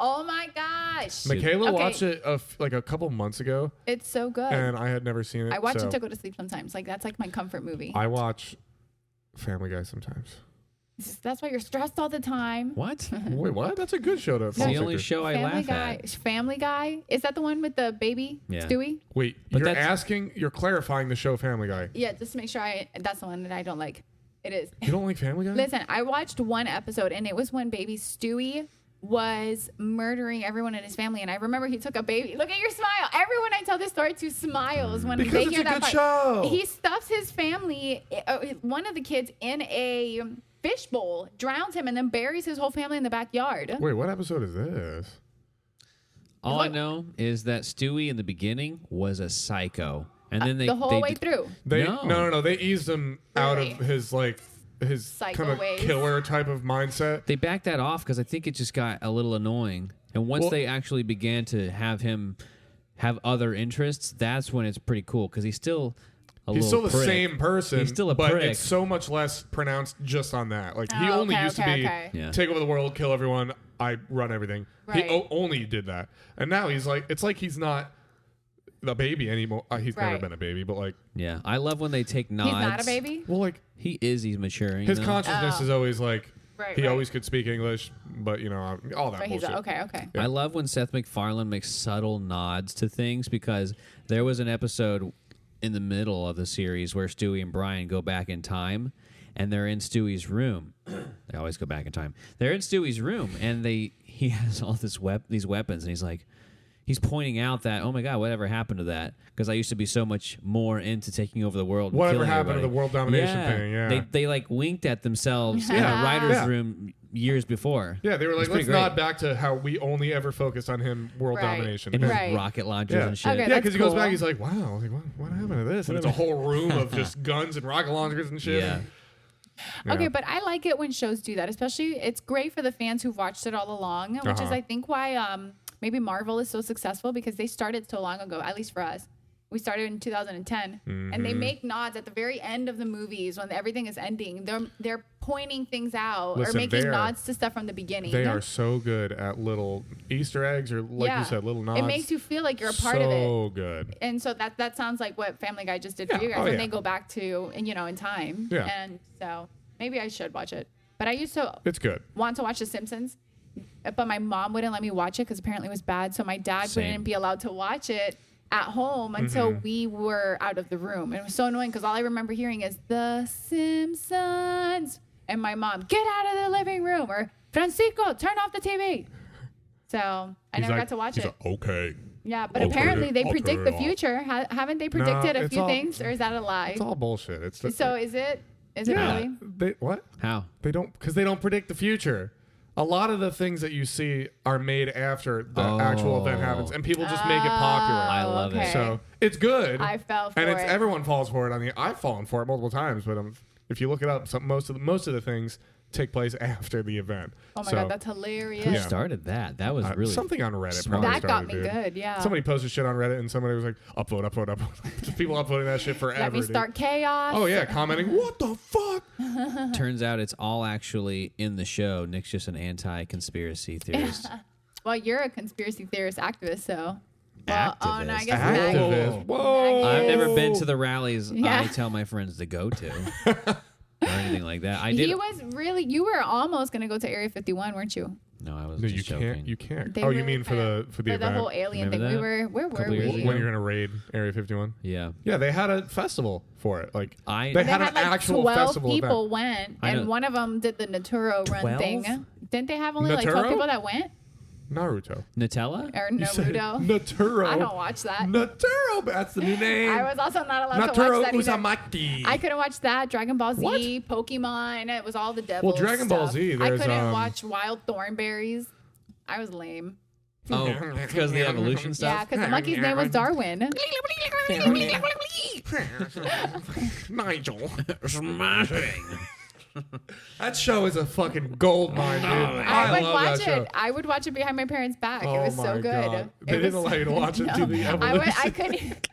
Oh, my gosh. Michaela Okay. watched it like a couple months ago, It's so good. and I had never seen it. I watch so it to go to sleep sometimes. Like, that's like my comfort movie. I watch Family Guy sometimes. That's why you're stressed all the time. What? Wait, what? That's a good show to It's fall the asleep only to. show I Family laugh Guy. at. Family Guy. Is that the one with the baby? Yeah. Stewie? Wait, But you're clarifying the show Family Guy. Yeah, just to make sure that's the one that I don't like. It is. You don't like Family Guy? Listen, I watched one episode and it was when baby Stewie was murdering everyone in his family. And I remember he took a baby. Look at your smile. Everyone I tell this story to smiles when Because they it's hear a that good part. show. He stuffs his family, one of the kids, in a fishbowl, drowns him, and then buries his whole family in the backyard. Wait, what episode is this? All I know is that Stewie in the beginning was a psycho. And then The whole way through. No. They eased him out of Really? his Psycho kind of ways. killer type of mindset. They backed that off because I think it just got a little annoying. And once Well- they actually began to have him have other interests, that's when it's pretty cool because he's still He's still the prick. same person. He's still a but prick. it's so much less pronounced just on that. Like he Oh, only okay, used to okay, be okay. Yeah. take over the world, kill everyone. I run everything. Right. He only did that, and now he's like, it's like he's not the baby anymore. He's never Right. been a baby, but like, Yeah, I love when they take nods. He's not a baby? well, like He is. He's maturing. his you know? consciousness is always like Right, he right. always could speak English, but all that But he's bullshit. okay. Yeah. I love when Seth MacFarlane makes subtle nods to things because there was an episode in the middle of the series where Stewie and Brian go back in time and they're in Stewie's room. They always go back in time. They're in Stewie's room and he has all these weapons and he's pointing out that, oh my God, whatever happened to that? Because I used to be so much more into taking over the world. And Whatever killing happened to everybody. the world domination thing, yeah. They like winked at themselves in Yeah. the writer's Yeah. room years before. Yeah, they were like, It's pretty let's nod great. back to how we only ever focused on him world Right. domination. And his Right. rocket launchers Yeah. and shit. Okay, Yeah, that's because he goes cool. back, he's like, wow, like, what happened to this? And it's a whole room of just guns and rocket launchers and shit. Yeah. Yeah. Okay, but I like it when shows do that. Especially, it's great for the fans who've watched it all along, which is, I think, why maybe Marvel is so successful because they started so long ago, at least for us. We started in 2010, and they make nods at the very end of the movies when everything is ending. They're pointing things out Listen, or making they are- nods to stuff from the beginning. They are so good at little Easter eggs or, like you said, little nods. It makes you feel like you're a part of it. So good. And so that sounds like what Family Guy just did for Yeah. you guys Oh, when yeah. they go back to, in time. Yeah. And so maybe I should watch it. But I used to It's good. want to watch The Simpsons, but my mom wouldn't let me watch it because apparently it was bad. So my dad Same. wouldn't be allowed to watch it at home until we were out of the room. And it was so annoying because all I remember hearing is The Simpsons. And my mom, get out of the living room, or Francisco, turn off the TV. So I never got to watch it. Like, okay. Yeah, but I'll apparently turn they it- I'll predict turn the it off. future. Haven't they predicted a it's few all- things, or is that a lie? It's all bullshit. It's just, So is it? Is it yeah. really? They, what? How? They don't, because they don't predict the future. A lot of the things that you see are made after the actual event happens, and people just make it popular. I love it. Okay. So it's good. I fell for and it. everyone falls for it. I mean, I've fallen for it multiple times, but if you look it up, most of the things take place after the event. Oh my So, god, that's hilarious. Who Yeah. started that? That was really something on Reddit. smart. Probably That got started, me dude. good. Yeah. Somebody posted shit on Reddit, and somebody was like, "Upload." Just people uploading that shit forever. Let me dude. start chaos. Oh yeah, commenting. What the fuck? Turns out it's all actually in the show. Nick's just an anti-conspiracy theorist. Well, you're a conspircy theorist activist, so. Well, oh no, I Activist. guess Activist. Maggie. Whoa. I've never been to the rallies Yeah. I tell my friends to go to or anything like that. I did. He was really. You were almost gonna go to Area 51, weren't you? No, I was No, just you joking. can't. You can't. They Oh, you were mean for kinda- the For event the whole alien Remember thing. that? We were. Where were Couple years we? ago. when you're gonna raid Area 51? Yeah. Yeah, they had a festival for it. Like I- they They had had an like actual 12 festival people event. went, I and know. one of them did the Naturo run 12? thing. Didn't they have only like 12 Naturo? people that went? Naruto. Nutella? Or You said Naruto? Naturo. I don't watch that. Naturo. That's the new name. I was also not allowed to Naturo watch that either. Uzumaki. I couldn't watch that. Dragon Ball Z, What? Pokemon. It was all the devil Well, Dragon Ball stuff. Z, I there's, couldn't watch Wild Thornberries. I was lame. Oh, because of the evolution Yeah, stuff? because the monkey's name was Darwin. Nigel. Smashing. That show is a fucking gold mine, dude. I would love watch that show. it. I would watch it behind my parents' back. Oh It was my so good. God. They It didn't was- allow you to watch it No. through the I evolution. couldn't.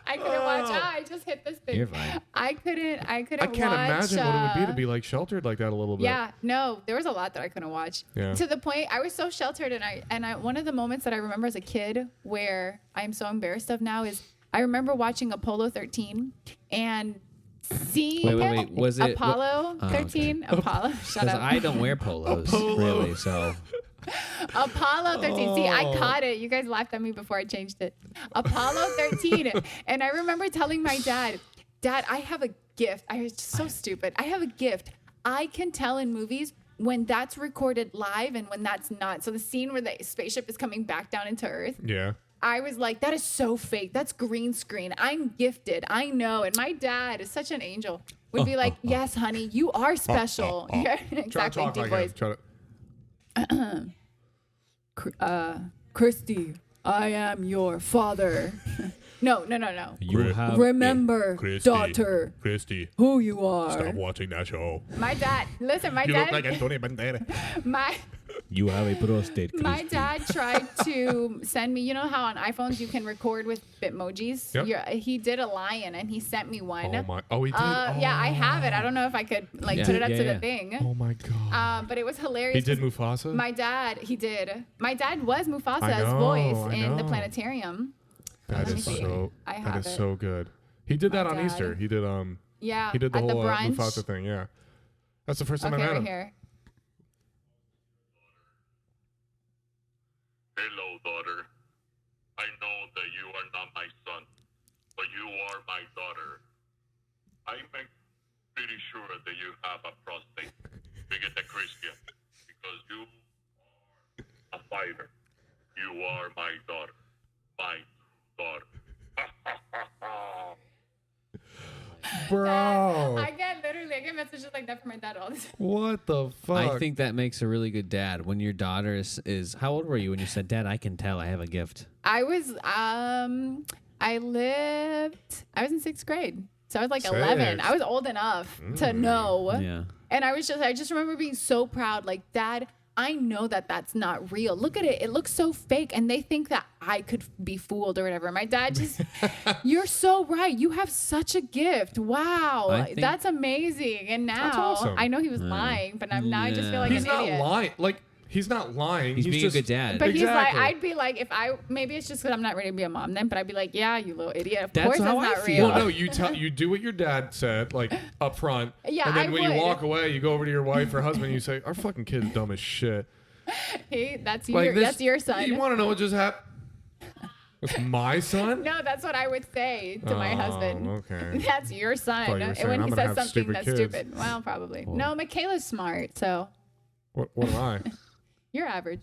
I couldn't watch. I just hit this thing. You're fine. I couldn't I can't watch, imagine what it would be to be like sheltered like that a little bit. Yeah, no, there was a lot that I couldn't watch. Yeah. To the point I was so sheltered, and I one of the moments that I remember as a kid where I'm so embarrassed of now is I remember watching Apollo 13 and seeing Wait. Was it Apollo 13? Apollo, shut Because up. I don't wear polos, really, so. Apollo 13. See, I Oh. caught it. You guys laughed at me before I changed it. Apollo 13. And I remember telling my dad, Dad, I have a gift. I was so stupid. I have a gift. I can tell in movies when that's recorded live and when that's not. So the scene where the spaceship is coming back down into Earth. Yeah. I was like, that is so fake. That's green screen. I'm gifted. I know. And my dad is such an angel. Would be like, yes, honey, you are special. Yeah, Try to exactly. talk Deep like voice. him. Try to... Christy, I am your father. No. You have. Remember, Christy, daughter, Christy, who you are. stop watching that show. My dad, listen, my You dad, look like Antonio Banderas. You have a prostate. my dad tried to send me, you know how on iPhones you can record with Bitmojis? Yep. Yeah, he did a lion and he sent me one. Oh my! Oh, he did. Yeah, I have it. I don't know if I could like Yeah. put it up Yeah, to yeah. the thing. Oh my God! But it was hilarious. He did 'cause Mufasa. My dad, he did. My dad was Mufasa's I know, voice I in the know. planetarium. That Let me is see. so. I That have is it. so good. He did that My on dad. Easter. He did Yeah, He did the at whole the brunch. Mufasa thing. Yeah. That's the first time Okay, I met right him. here. Hello, daughter. I know that you are not my son, but you are my daughter. I'm pretty sure that you have a prostate. You get that, Christian? Because you are a fighter. You are my daughter. My daughter. Bro, I get messages like that from my dad all the time. what the fuck? I think that makes a really good dad. When your daughter is how old were you when you said, Dad, I can tell I have a gift? I was I was in 6th grade. So I was like 11. Six. I was old enough to know. Yeah. And I just remember being so proud, like, Dad, I know that that's not real. Look at it. It looks so fake. And they think that I could be fooled or whatever. My dad just, you're so right. You have such a gift. Wow. I think- That's amazing. And now awesome. I know he was lying, but now I just feel like he's an not idiot. lying. Like he's not lying. He's being just, a good dad. But he's like, Exactly. I'd be like, maybe it's just because I'm not ready to be a mom then, but I'd be like, yeah, you little idiot. Of That's course how that's I not feel. real. Well, no, you do what your dad said, like up front. Yeah, and then I when you would. walk away, you go over to your wife or husband, and you say, "Our fucking kid's dumb as shit." Hey, that's Like that's your son. You want to know what just happened? It's my son. No, that's what I would say to my husband. Okay. That's your son. Thought you were And saying, when "I'm he gonna says have something stupid that's kids." stupid. Well, probably. No, Michaela's smart, so What am I? you're average.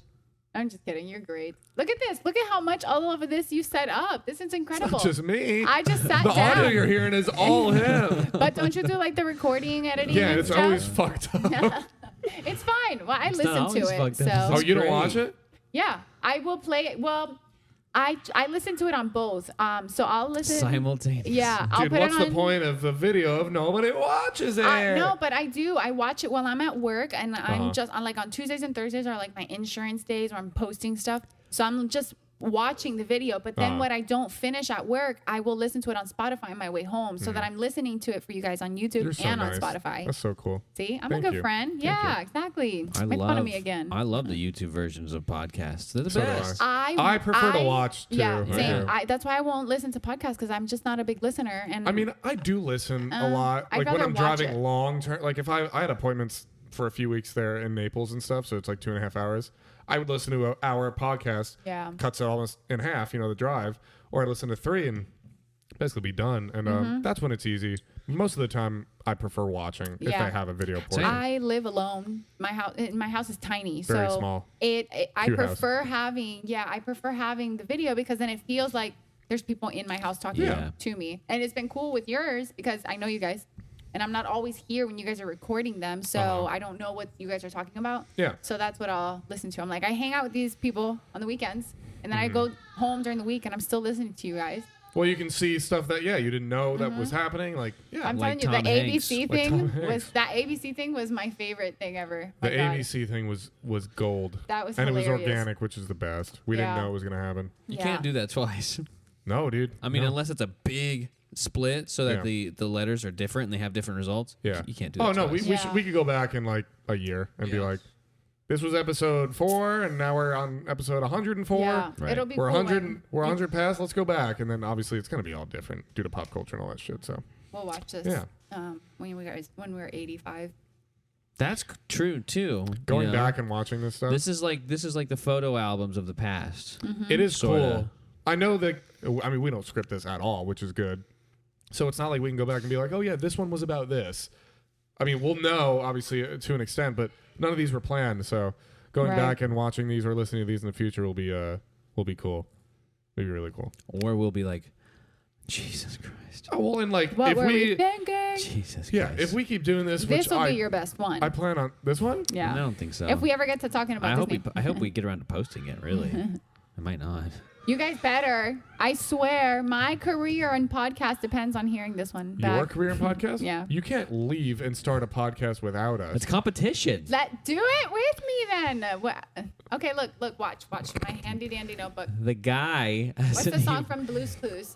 I'm just kidding. You're great. Look at this. Look at how much all of this you set up. This is incredible. It's just me. I just sat the down. audio you're hearing is all him. But don't you do like the recording, editing? Yeah, and it's stuff? always fucked up. It's fine. Well, I not listen always to it. fucked So up. Oh, you don't great. watch it? yeah, I will play it. Well, I listen to it on both. So I'll listen. Simultaneous. Yeah, I'll Dude, put what's it on. the point of the video if nobody watches it? No, but I do. I watch it while I'm at work, and I'm Uh-huh. just on on Tuesdays and Thursdays are like my insurance days where I'm posting stuff. So I'm just watching the video. But then Uh-huh. what I don't finish at work, I will listen to it on Spotify on my way home, so that I'm listening to it for you guys on YouTube Mm-hmm. You're so and nice. on Spotify. That's so cool. See, I'm Thank a good you. friend. Yeah, exactly. Make fun of me again. I love the YouTube versions of podcasts. They're the So do best. I prefer to watch, too. Yeah, I same. do. That's why I won't listen to podcasts because I'm just not a big listener. And I mean, I do listen a lot. I'd Like when rather I'm watch driving it. long term. Like if I had appointments for a few weeks there in Naples and stuff, so it's like 2.5 hours. I would listen to an hour podcast. Yeah. Cuts it almost in half, the drive. Or I listen to 3 and basically be done. And that's when it's easy. most of the time I prefer watching if they have a video portion. I live alone. My house is tiny, Very so small. I prefer having the video because then it feels like there's people in my house talking to me. And it's been cool with yours because I know you guys and I'm not always here when you guys are recording them, so I don't know what you guys are talking about. Yeah. So that's what I'll listen to. I'm like, I hang out with these people on the weekends, and then I go home during the week, and I'm still listening to you guys. Well, you can see stuff that you didn't know that was happening. Like, I'm like telling you, Tom the Hanks. ABC Like Tom thing Hanks. ABC thing was my favorite thing ever. The My God. ABC thing was gold. That was and hilarious. it was organic, which is the best. We didn't Yeah. know it was gonna happen. You Yeah. can't do that twice. No, dude. I mean, No. unless it's a big split so that Yeah. the letters are different and they have different results. Yeah. You can't do that. Oh no, twice. Yeah. we could go back in like a year and be Yeah. like, this was episode 4, and now we're on episode 104. Yeah, Right. it'll be We're cool 100. when We're 100 past. Let's go back, and then obviously it's gonna be all different due to pop culture and all that shit. So we'll watch this. Yeah. When we were 85. That's true too. going you know? back and watching this stuff, This is like the photo albums of the past. it is Sorta. cool. I know that. I mean, we don't script this at all, which is good. So it's not like we can go back and be like, oh yeah, this one was about this. I mean, we'll know obviously to an extent, but none of these were planned. So going Right. back and watching these or listening to these in the future will be cool. Maybe really cool. Or we'll be like, Jesus Christ. Oh well, and like What if were we we, thinking? Jesus yeah, Christ. if we keep doing this, This which will I be your best one. I plan on this one. Yeah. I don't think so. If we ever get to talking about Disney. I hope we get around to posting it, really. I might not. You guys better. I swear, my career in podcast depends on hearing this one back. Your career in podcast? Yeah. You can't leave and start a podcast without us. It's competition. Do it with me then. Okay, look, watch my handy dandy notebook. The guy. What's the song from Blue's Clues?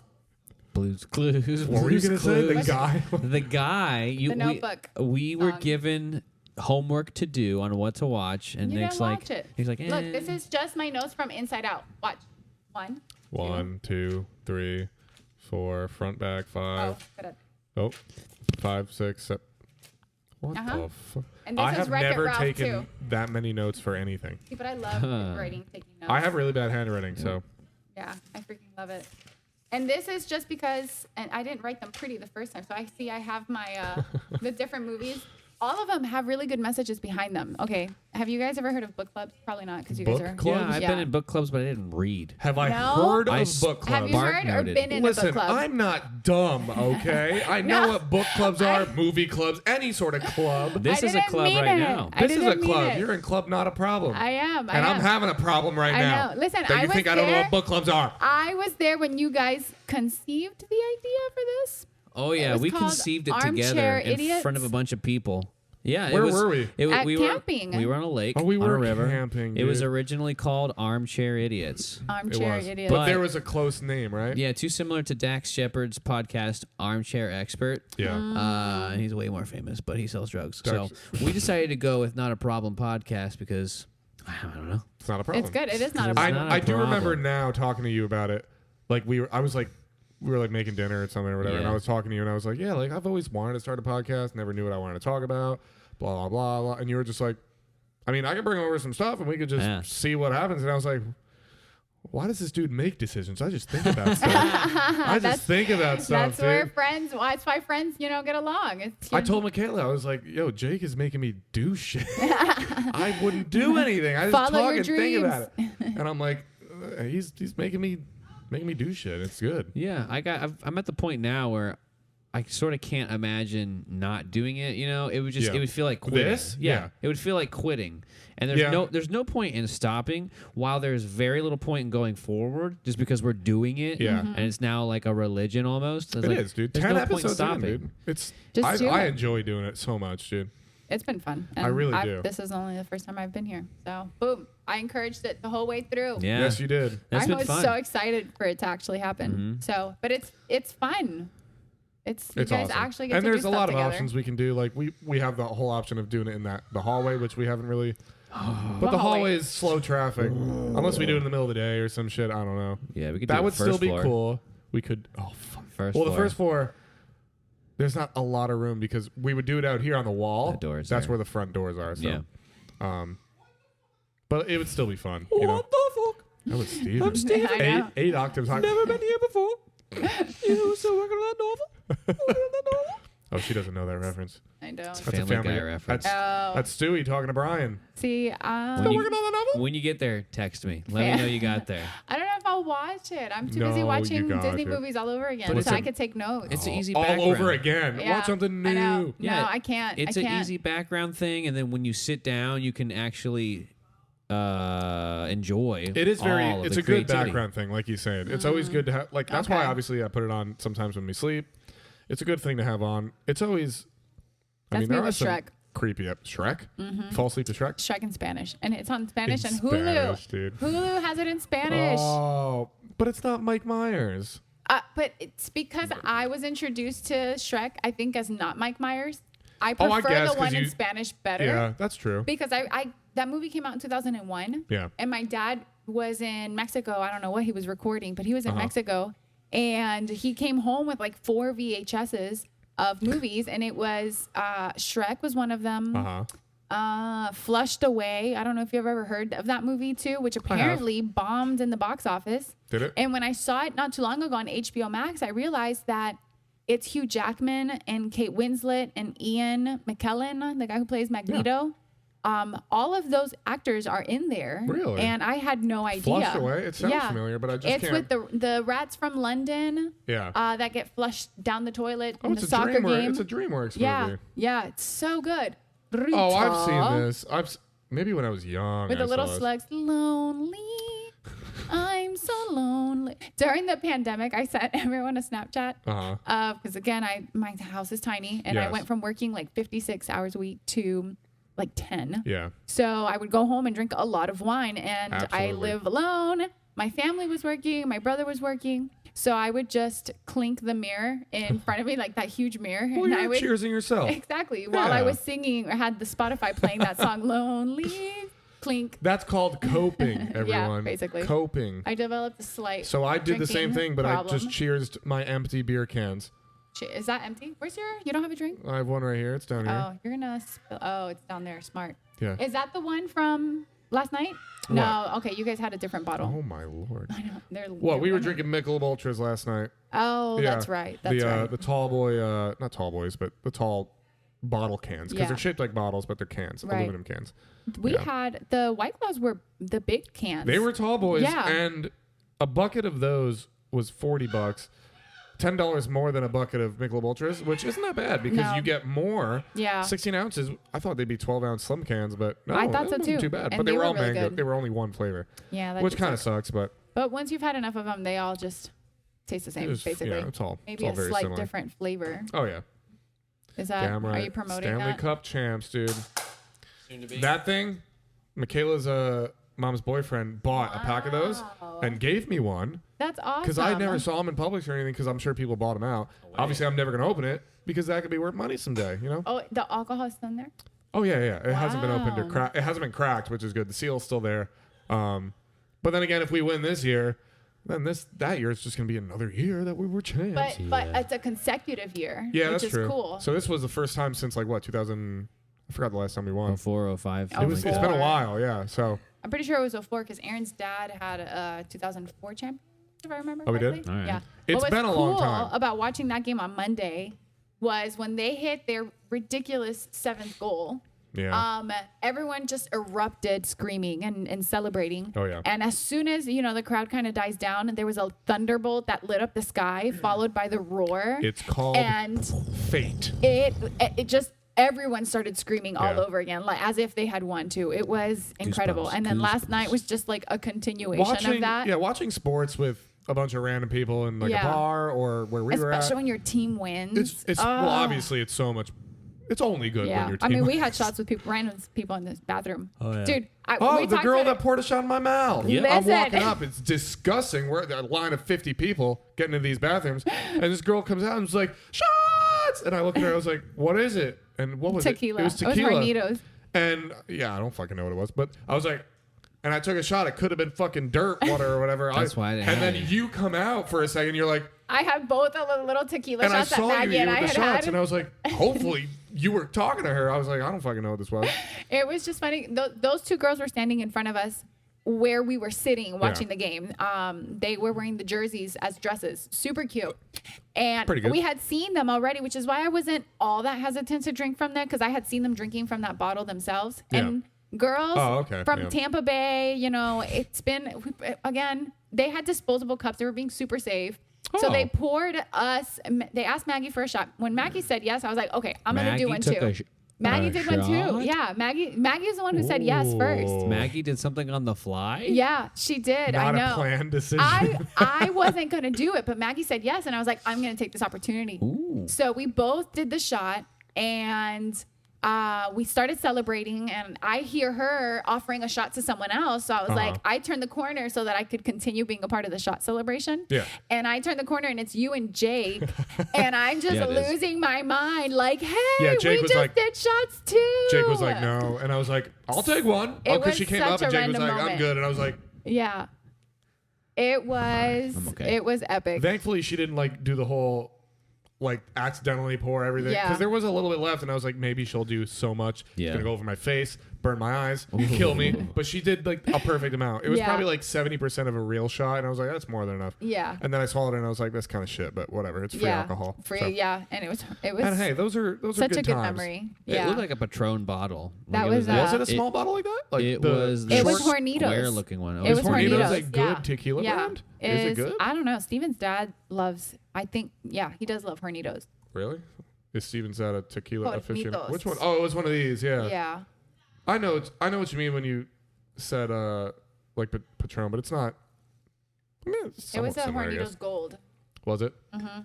Blues Clues. What were you Blues gonna say? The Clues. guy. The guy. The Notebook We were song. given homework to do on what to watch, and You Nick's didn't like, watch it. he's like, Look, this is just my notes from Inside Out. Watch. 1. 1, 2, 3, 4, front, back, 5. Oh, good. Oh, 5, 6, 7. What Uh-huh. the fuck? And this I is have Wreck-It never Ralph, taken too. that many notes for anything. See, but I love writing, taking notes. I have really bad handwriting, so Yeah, I freaking love it. And this is just because, and I didn't write them pretty the first time. So I have my, the different movies. All of them have really good messages behind them. Okay. Have you guys ever heard of book clubs? Probably not, because you guys Book are. clubs? yeah, I've been in book clubs, but I didn't read. have I No? heard I of s- book Have clubs? you Mark heard or noted. been in a Listen, book club? I'm not dumb, okay? I know what book clubs are, movie clubs, any sort of club. This I is a didn't club mean right it. now. I This is a didn't mean club. it. You're in club, not a problem. I am. And I'm having a problem right I now. know. Listen, that I you was think I don't know there. what book clubs are. I was there when you guys conceived the idea for this. Oh yeah, was we called conceived it Armchair together in Idiots. front of a bunch of people. Yeah, Where it was, were we? At we camping. We were on a lake. Oh, we on were a river. camping, It was dude. originally called Armchair Idiots. Armchair was. idiots. But there was a close name, right? Yeah, too similar to Dax Shepard's podcast, Armchair Expert. Yeah. Mm. He's way more famous, but he sells drugs. Dax- So we decided to go with Not a Problem podcast because I don't know. It's not a problem. It's good. It is not a It's problem. not a I do remember problem. now talking to you about it. Like we were like making dinner or something or whatever, and Yeah. I was talking to you and I was like, yeah, like I've always wanted to start a podcast, never knew what I wanted to talk about, blah blah blah blah. And you were just like, I mean, I can bring over some stuff and we could just Yeah. see what happens. And I was like, why does this dude make decisions? I just think about stuff. I just think about stuff, That's where dude. friends. That's why friends, get along. It's I told Michaela, I was like, yo, Jake is making me do shit. I wouldn't do anything. I just Follow talk your and think about dreams. it. And I'm like, he's making me do shit. It's good. Yeah, I'm at the point now where I sort of can't imagine not doing it. It would just Yeah. it would feel like quitting. This? Yeah. It would feel like quitting. And there's no point in stopping while there's very little point in going forward just because we're doing it. Yeah. And it's now like a religion almost. It's It like, is, dude. There's 10 no point in episodes in, stopping. dude. It's Just do I it. enjoy doing it so much, dude. It's been fun. I really do. This is only the first time I've been here. So, boom. I encouraged it the whole way through. Yeah. Yes, you did. That's I been was fun. so excited for it to actually happen. So, but it's fun. It's you It's guys awesome. actually get And to there's do a stuff lot of together. options we can do. Like we have the whole option of doing it in the hallway, which we haven't really. But What the hallway? hallway is slow traffic, unless we do it in the middle of the day or some shit. I don't know. Yeah, we could do That it would first still be floor. cool. We could. Oh fuck. First Well, the floor. first floor. There's not a lot of room because we would do it out here on the wall. That door is That's there. where the front doors are. So. Yeah. But it would still be fun. What You know? the fuck? That was Steven. Steven. I know. Eight octaves high. Never been here before. You still working on that novel? Oh, she doesn't know that reference. I don't. That's a Family family Guy reference. That's Stewie talking to Brian. See, Still working on the novel? When you get there, text me. Let me know you got there. I don't know if I'll watch it. I'm too No, busy you watching got Disney it. movies all over again, But so I it's could take notes. It's an easy all background. over again. Yeah, Watch something I know. new. Yeah, No, I can't. It's I an can't. easy background thing, and then when you sit down, you can actually enjoy. It is very. all of It's the a good creativity. background thing, like you said. It's always good to have. Like that's why Okay. obviously I put it on sometimes when we sleep. It's a good thing to have on. It's always. That's me there are with some Shrek. creepy up Shrek. Fall asleep to Shrek. Shrek in Spanish, and it's on Spanish In and Hulu. Spanish, dude. Hulu has it in Spanish. Oh, but it's not Mike Myers. But it's because I was introduced to Shrek, I think, as not Mike Myers. I Oh, I prefer guess, the 'cause one in you- Spanish better. Yeah, that's true. Because I that movie came out in 2001. Yeah. And my dad was in Mexico. I don't know what he was recording, but he was in Uh-huh. Mexico. And he came home with like 4 VHSs of movies. And it was Shrek was one of them. Flushed Away. I don't know if you've ever heard of that movie too, which apparently bombed in the box office. Did it? And when I saw it not too long ago on HBO Max, I realized that it's Hugh Jackman and Kate Winslet and Ian McKellen, the guy who plays Magneto. All of those actors are in there. Really? And I had no idea. Flushed Away? It sounds familiar, but I just it's can't. with the rats from London. Yeah. That get flushed down the toilet in it's the a soccer DreamWorks. game. It's a DreamWorks yeah, movie. yeah, it's so good. Oh, I've Rita. seen this. Maybe when I was young. With I the little saw this. slugs. Lonely. I'm so lonely. During the pandemic, I sent everyone a Snapchat. Because again, my house is tiny, and I Yes. went from working like 56 hours a week to like 10. Yeah. So I would go home and drink a lot of wine, and I Absolutely. live alone. My family was working. My brother was working. So I would just clink the mirror in front of me, like that huge mirror. Well, and you're I would cheersing yourself. exactly while I Yeah. was singing or had the Spotify playing that song, Lonely. Clink. That's called coping, everyone. basically. Coping. I developed a slight. So I did the same drinking thing, but problem. I just cheersed my empty beer cans. Is that empty? Where's your? You don't have a drink? I have one right here. It's down here. Oh, you're gonna. Oh, it's down there. Smart. Yeah. Is that the one from last night? What? No. Okay, you guys had a different bottle. Oh my lord. I know. They're. What? We were winning. drinking Michelob Ultras last night. Oh, Yeah. that's right. That's right. The tall boy, not tall boys, but the tall bottle cans because Yeah. they're shaped like bottles, but they're cans, Right. aluminum cans. We yeah. had the White Claws were the big cans. They were tall boys, Yeah. and a bucket of those was $40. $10 more than a bucket of Michelob Ultras, which isn't that bad because No. you get more. Yeah. 16 ounces. I thought they'd be 12-ounce slim cans, but no, I thought it so wasn't too. too bad. And But they they were were all really mango. good. They were only one flavor, Yeah, that which did kind of suck. sucks. But But once you've had enough of them, they all just taste the same, it's, basically. yeah, it's all Maybe it's all a very slight similar. different flavor. Oh yeah, Is that? damn right. Are you promoting Stanley that? Cup champs, dude. Soon to be. That thing, Michaela's mom's boyfriend bought a pack of those and gave me one That's awesome. because I never saw them in Publix or anything because I'm sure people bought them out. Obviously, I'm never going to open it because that could be worth money someday, you know? Oh, the alcohol is still in there. Oh, yeah. It hasn't been opened or Wow. cracked. It hasn't been cracked, which is good. The seal's still there. But then again, if we win this year, then that year it's just going to be another year that we were champs. But it's a consecutive year. Yeah, which that's is true. cool. So this was the first time since 2000. I forgot the last time we won. 04, 05. Oh, It's been a 04. while, yeah. So I'm pretty sure it was 04 because Aaron's dad had a 2004 champion, if I remember Oh, we did? correctly. All right. Yeah. It's What was been a long cool time. about watching that game on Monday was when they hit their ridiculous 7th goal. yeah, Everyone just erupted screaming and celebrating. Oh, yeah. And as soon as, the crowd kind of dies down, there was a thunderbolt that lit up the sky, followed by the roar. it's called and fate. it just everyone started screaming all Yeah. over again, like as if they had won too. It was incredible. Goosebumps, And then last goosebumps. night was just like a continuation of that. Yeah, watching sports with a bunch of random people in like Yeah. a bar or where we were Especially at. when your team wins. It's well, obviously it's so much. It's only good when Yeah. your I team. mean, we wins. had shots with random people in this bathroom. Oh, yeah. Dude, Oh, we the talked girl about that poured a shot in my mouth. Yeah. I'm Listen. walking up. It's disgusting. We're at a line of 50 people getting into these bathrooms, and this girl comes out and is like, "Shots!" And I look at her. I was like, "What is it?" And what was tequila. it? It was tequila. Hornitos. And yeah, I don't fucking know what it was, but I was like, and I took a shot. It could have been fucking dirt water or whatever. That's why I didn't And have then any. you come out for a second. You're like, I had both of the little tequila and I shots that saw Maggie you and with I the had shots, had. and I was like, hopefully you were talking to her. I was like, I don't fucking know what this was. It was just funny. Those two girls were standing in front of us where we were sitting watching the game. They were wearing the jerseys as dresses. Super cute. And we had seen them already, which is why I wasn't all that hesitant to drink from there, because I had seen them drinking from that bottle themselves. Yeah. And girls from Tampa Bay, you know, it's been, again, they had disposable cups. They were being super safe. So they poured us, they asked Maggie for a shot. When Maggie said yes, I was like, okay, I'm going to do one too. Maggie did one too. Yeah, Maggie's the one who said yes first. Maggie did something on the fly? Yeah, she did. Not I know. a planned decision. I wasn't going to do it, but Maggie said yes. And I was like, I'm going to take this opportunity. Ooh. So we both did the shot, and we started celebrating, and I hear her offering a shot to someone else. So I was like, I turned the corner so that I could continue being a part of the shot celebration. Yeah. And I turned the corner, and it's you and Jake. And I'm just losing my mind. Like, hey, Jake we was just like, did shots too. Jake was like, no. And I was like, I'll take one. Because she came up and Jake was like, moment. I'm good. And I was like, yeah. It was, it was epic. Thankfully, she didn't like do the whole like accidentally pour everything, because there was a little bit left, and I was like, maybe she'll do so much, it's gonna go over my face, burn my eyes, kill me. But she did like a perfect amount. It was probably like 70% of a real shot, and I was like, that's more than enough. Yeah. And then I swallowed it, and I was like, that's kind of shit, but whatever. It's free alcohol. Free, so. and it was. And hey, those are such good a good times. memory. It looked like a Patron bottle. That like was was it a small bottle like that? Like it was the it was short Hornitos. square looking one. It was Hornitos. A good tequila brand? Is it good? I don't know. Steven's dad loves. I think he does love Hornitos. Really? Is Steven's dad a tequila aficionado? Hornitos. Which one? Oh, it was one of these. Yeah. Yeah. I know what you mean when you said like Patron, but it's not. I mean, it's It was a similar, I guess. Hornitos Gold. Was it? Mm-hmm.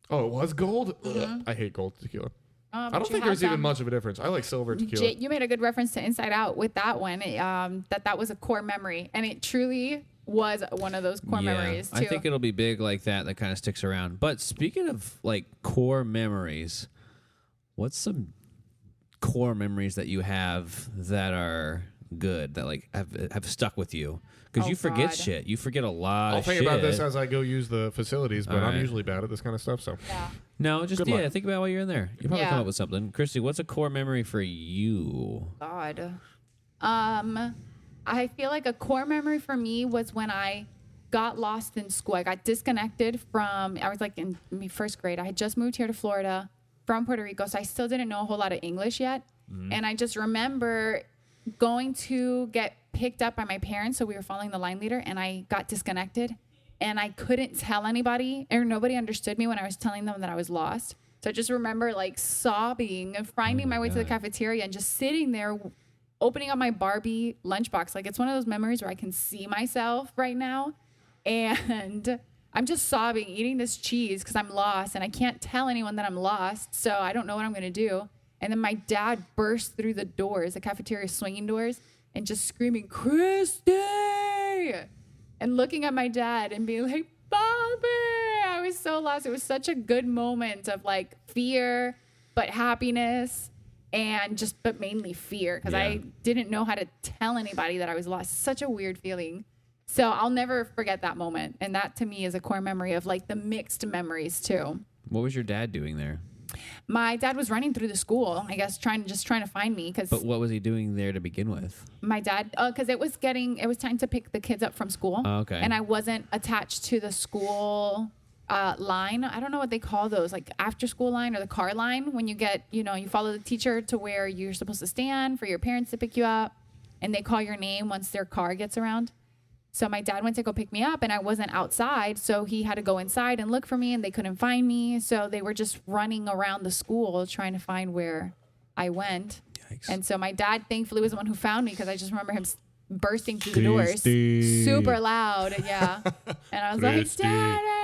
Oh, it was gold? Ugh, I hate gold tequila. I don't think there's even much of a difference. I like silver tequila. You made a good reference to Inside Out with that one. That was a core memory, and it truly was one of those core memories too. I think it'll be big like that kind of sticks around. But speaking of like core memories, what's some core memories that you have that are good, that like have stuck with you? Because you forget shit. You forget a lot of shit. I'll think about this as I go use the facilities, but I'm usually bad at this kind of stuff. So no, just Good luck. think about while you're in there. You probably come up with something. Christy, what's a core memory for you? God. I feel like a core memory for me was when I got lost in school. I got disconnected from, I was like in first grade. I had just moved here to Florida from Puerto Rico, so I still didn't know a whole lot of English yet. And I just remember going to get picked up by my parents. So we were following the line leader, and I got disconnected, and I couldn't tell anybody, or nobody understood me when I was telling them that I was lost. So I just remember like sobbing and finding my way to the cafeteria and just sitting there opening up my Barbie lunchbox. Like, it's one of those memories where I can see myself right now, and I'm just sobbing, eating this cheese because I'm lost, and I can't tell anyone that I'm lost, so I don't know what I'm going to do. And then my dad burst through the doors, the cafeteria swinging doors, and just screaming, "Christy!" and looking at my dad and being like, "Bobby!" I was so lost. It was such a good moment of like fear, but happiness. And but mainly fear, because I didn't know how to tell anybody that I was lost. Such a weird feeling. So I'll never forget that moment. And that to me is a core memory of like the mixed memories too. What was your dad doing there? My dad was running through the school, I guess, trying to find me. But what was he doing there to begin with? My dad, because it was time to pick the kids up from school. Oh, okay. And I wasn't attached to the school line. I don't know what they call those, like after school line or the car line, when you get, you follow the teacher to where you're supposed to stand for your parents to pick you up, and they call your name once their car gets around. So my dad went to go pick me up, and I wasn't outside, so he had to go inside and look for me, and they couldn't find me. So they were just running around the school trying to find where I went. Yikes. And so my dad thankfully was the one who found me, because I just remember him bursting through the doors super loud. Yeah. And I was like, "Daddy!"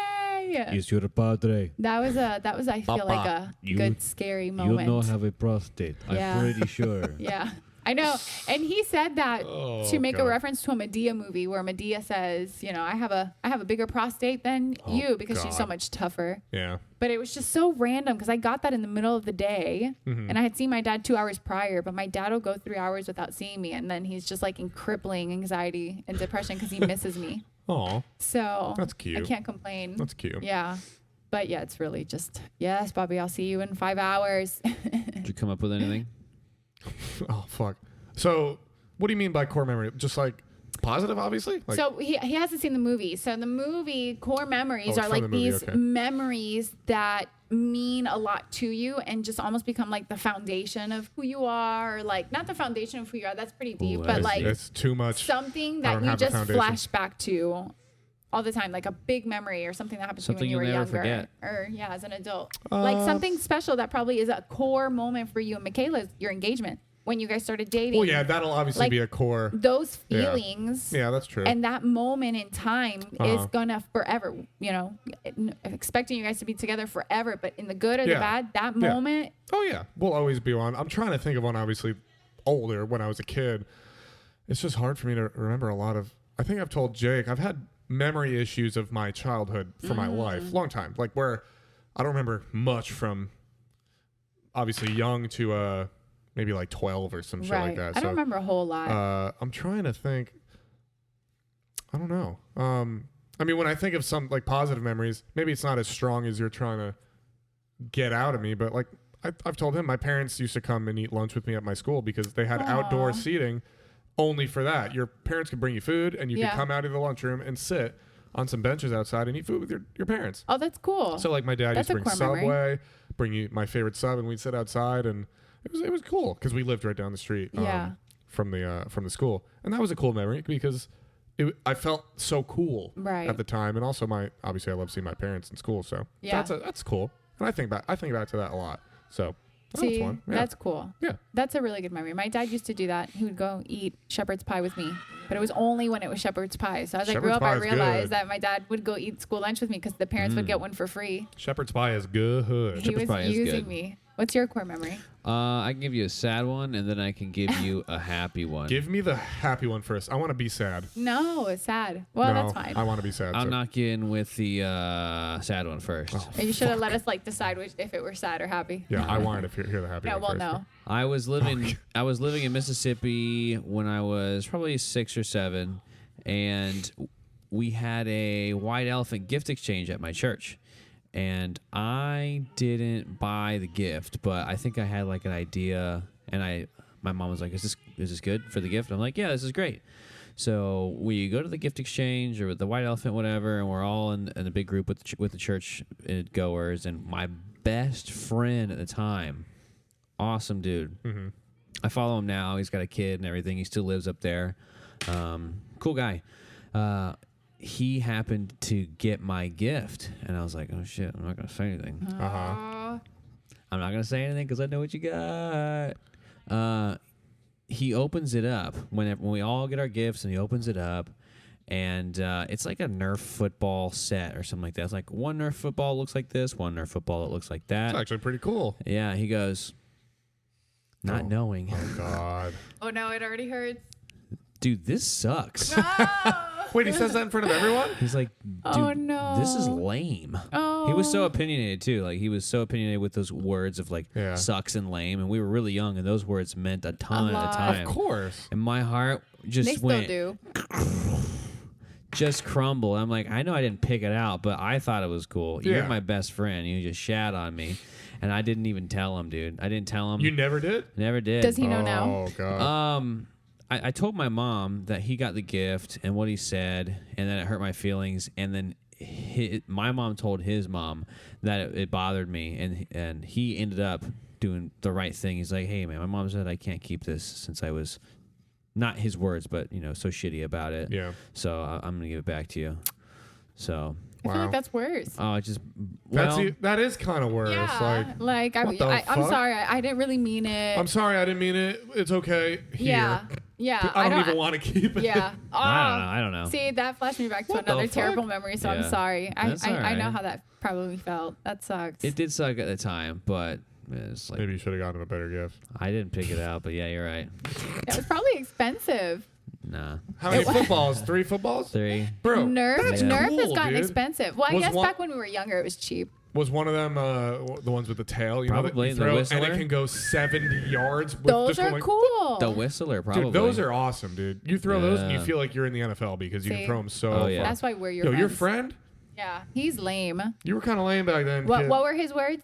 Is your padre? That was I feel like a good scary moment. You don't have a prostate. I'm pretty sure. Yeah, I know. And he said that to make a reference to a Medea movie where Medea says, I have a bigger prostate than you because she's so much tougher. Yeah. But it was just so random because I got that in the middle of the day, and I had seen my dad 2 hours prior, but my dad will go 3 hours without seeing me, and then he's just like in crippling anxiety and depression because he misses me. Oh, so that's cute. I can't complain. That's cute. Yeah. But yeah, it's really just, yes, Bobby, I'll see you in 5 hours. Did you come up with anything? Oh, fuck. So what do you mean by core memory? Just like positive, obviously. Like, so he hasn't seen the movie. So the movie core memories Oh, are from like the movie, these okay. memories that mean a lot to you and just almost become like the foundation of who you are. Or like not the foundation of who you are. That's pretty deep, Ooh, but that's like it's too much. something I that don't you have a just foundation. flash back to all the time, like a big memory or something that happened Something to you when you you'll were never younger, forget. or as an adult, like something special that probably is a core moment for you and Michaela's your engagement when you guys started dating. Well, yeah, that'll obviously Like, be a core. those Yeah. feelings. Yeah, that's true. And that moment in time is Uh-huh. gonna forever, expecting you guys to be together forever, but in the good or the Yeah. bad, that Yeah. moment. Oh yeah, we'll always be one. I'm trying to think of one, obviously older when I was a kid. It's just hard for me to remember a lot of. I think I've told Jake I've had memory issues of my childhood for my life, long time, like where I don't remember much from obviously young to maybe like 12 or some shit like that. I don't remember a whole lot. I'm trying to think. I don't know. I mean, when I think of some like positive memories, maybe it's not as strong as you're trying to get out of me, but like I've told him, my parents used to come and eat lunch with me at my school because they had outdoor seating only for that. Your parents could bring you food and you could come out of the lunchroom and sit on some benches outside and eat food with your parents. Oh, that's cool. So like my dad That's used to a bring core memory. Subway, bring you my favorite sub, and we'd sit outside, and it was cool because we lived right down the street from the school, and that was a cool memory because I felt so cool at the time, and also obviously I love seeing my parents in school, so that's cool, and I think back to that a lot. So that's fun. Yeah. That's cool. Yeah. That's a really good memory. My dad used to do that. He would go eat shepherd's pie with me, but it was only when it was shepherd's pie. So as I grew up, I realized that my dad would go eat school lunch with me because the parents would get one for free. Shepherd's pie is good. He was pie is using good. me. What's your core memory? I can give you a sad one, and then I can give you a happy one. Give me the happy one first. I want to be sad. No, it's sad. Well, No, that's fine. I want to be sad. I'll so. knock you in with the sad one first. Oh, And you should have let us decide if it were sad or happy. Yeah, I wanted to hear the happy Yeah, one well, first. no. I was living in Mississippi when I was probably 6 or 7, and we had a white elephant gift exchange at my church. And I didn't buy the gift, but I think I had like an idea, and my mom was like, "Is this good for the gift?" I'm like, "Yeah, this is great." So we go to the gift exchange or with the white elephant, whatever, and we're all in a big group with the church goers. And my best friend at the time, awesome dude. Mm-hmm. I follow him now. He's got a kid and everything. He still lives up there. Cool guy. He happened to get my gift, and I was like, "Oh shit, I'm not gonna say anything. I'm not gonna say anything because I know what you got." He opens it up when we all get our gifts, and he opens it up, and it's like a Nerf football set or something like that. It's like one Nerf football looks like this, one Nerf football that looks like that. It's actually pretty cool. Yeah, he goes, not knowing. Oh God. Oh no, it already hurts. Dude, this sucks. Wait, he says that in front of everyone? He's like, dude, Oh, no. this is lame. Oh. He was so opinionated too. Like he was so opinionated with those words of like sucks and lame, and we were really young, and those words meant a ton at the time. Of course. And my heart just They went, still do. just crumbled. I'm like, I know I didn't pick it out, but I thought it was cool. Yeah. You're my best friend. You just shat on me, and I didn't even tell him, dude. I didn't tell him. You never did? Never did. Does he know now? Oh God. I told my mom that he got the gift and what he said, and then it hurt my feelings. And then my mom told his mom that it bothered me, and he ended up doing the right thing. He's like, "Hey, man, my mom said I can't keep this since I was not his words, but so shitty about it. Yeah. So I'm gonna give it back to you." So. I feel like that's worse. Oh, it just that is kind of worse. Yeah, like what the I'm fuck? sorry, I didn't really mean it. I'm sorry, I didn't mean it. It's okay. Here. Yeah. I don't even want to keep it. Yeah. I don't know. See, that flashed me back to What the another fuck? terrible memory. So I'm Yeah. sorry. That's all I know right. how that probably felt. That sucks. It did suck at the time, but it's like Maybe you should have gotten a better gift. I didn't pick it out. But yeah, you're right. It was probably expensive. Nah, How many footballs? 3 footballs? 3. Bro, Nerf that's has cool, gotten dude. expensive. Well, I Was guess one- back when we were younger, it was cheap. Was one of them the ones with the tail? You know that Probably, you the throw, and whistler? it can go 70 yards. With Those just are going, cool. The whistler, probably. Dude, those are awesome, dude. You throw those and you Yeah. feel like you're in the NFL because you See? can throw them so Oh, yeah. far. That's why we're your Yo, friends. your friend? Yeah, he's lame. You were kind of lame back then. What kid. were his words?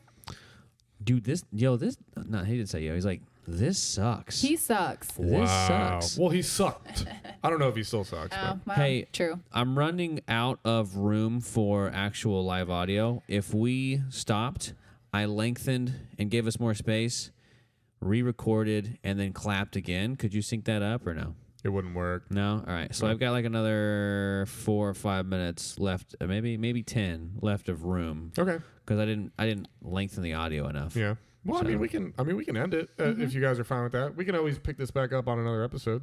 Dude, this. No, he didn't say yo. He's like, this sucks. He sucks. This sucks. Well, he sucked. I don't know if he still sucks. Oh, But. well, Hey, true. I'm running out of room for actual live audio. If we stopped, I lengthened and gave us more space, re-recorded, and then clapped again. Could you sync that up or no? It wouldn't work. No? All right. So I've got like another 4 or 5 minutes left, maybe 10 left of room Okay. because I didn't lengthen the audio enough. Yeah. Well, So- we can end it if you guys are fine with that. We can always pick this back up on another episode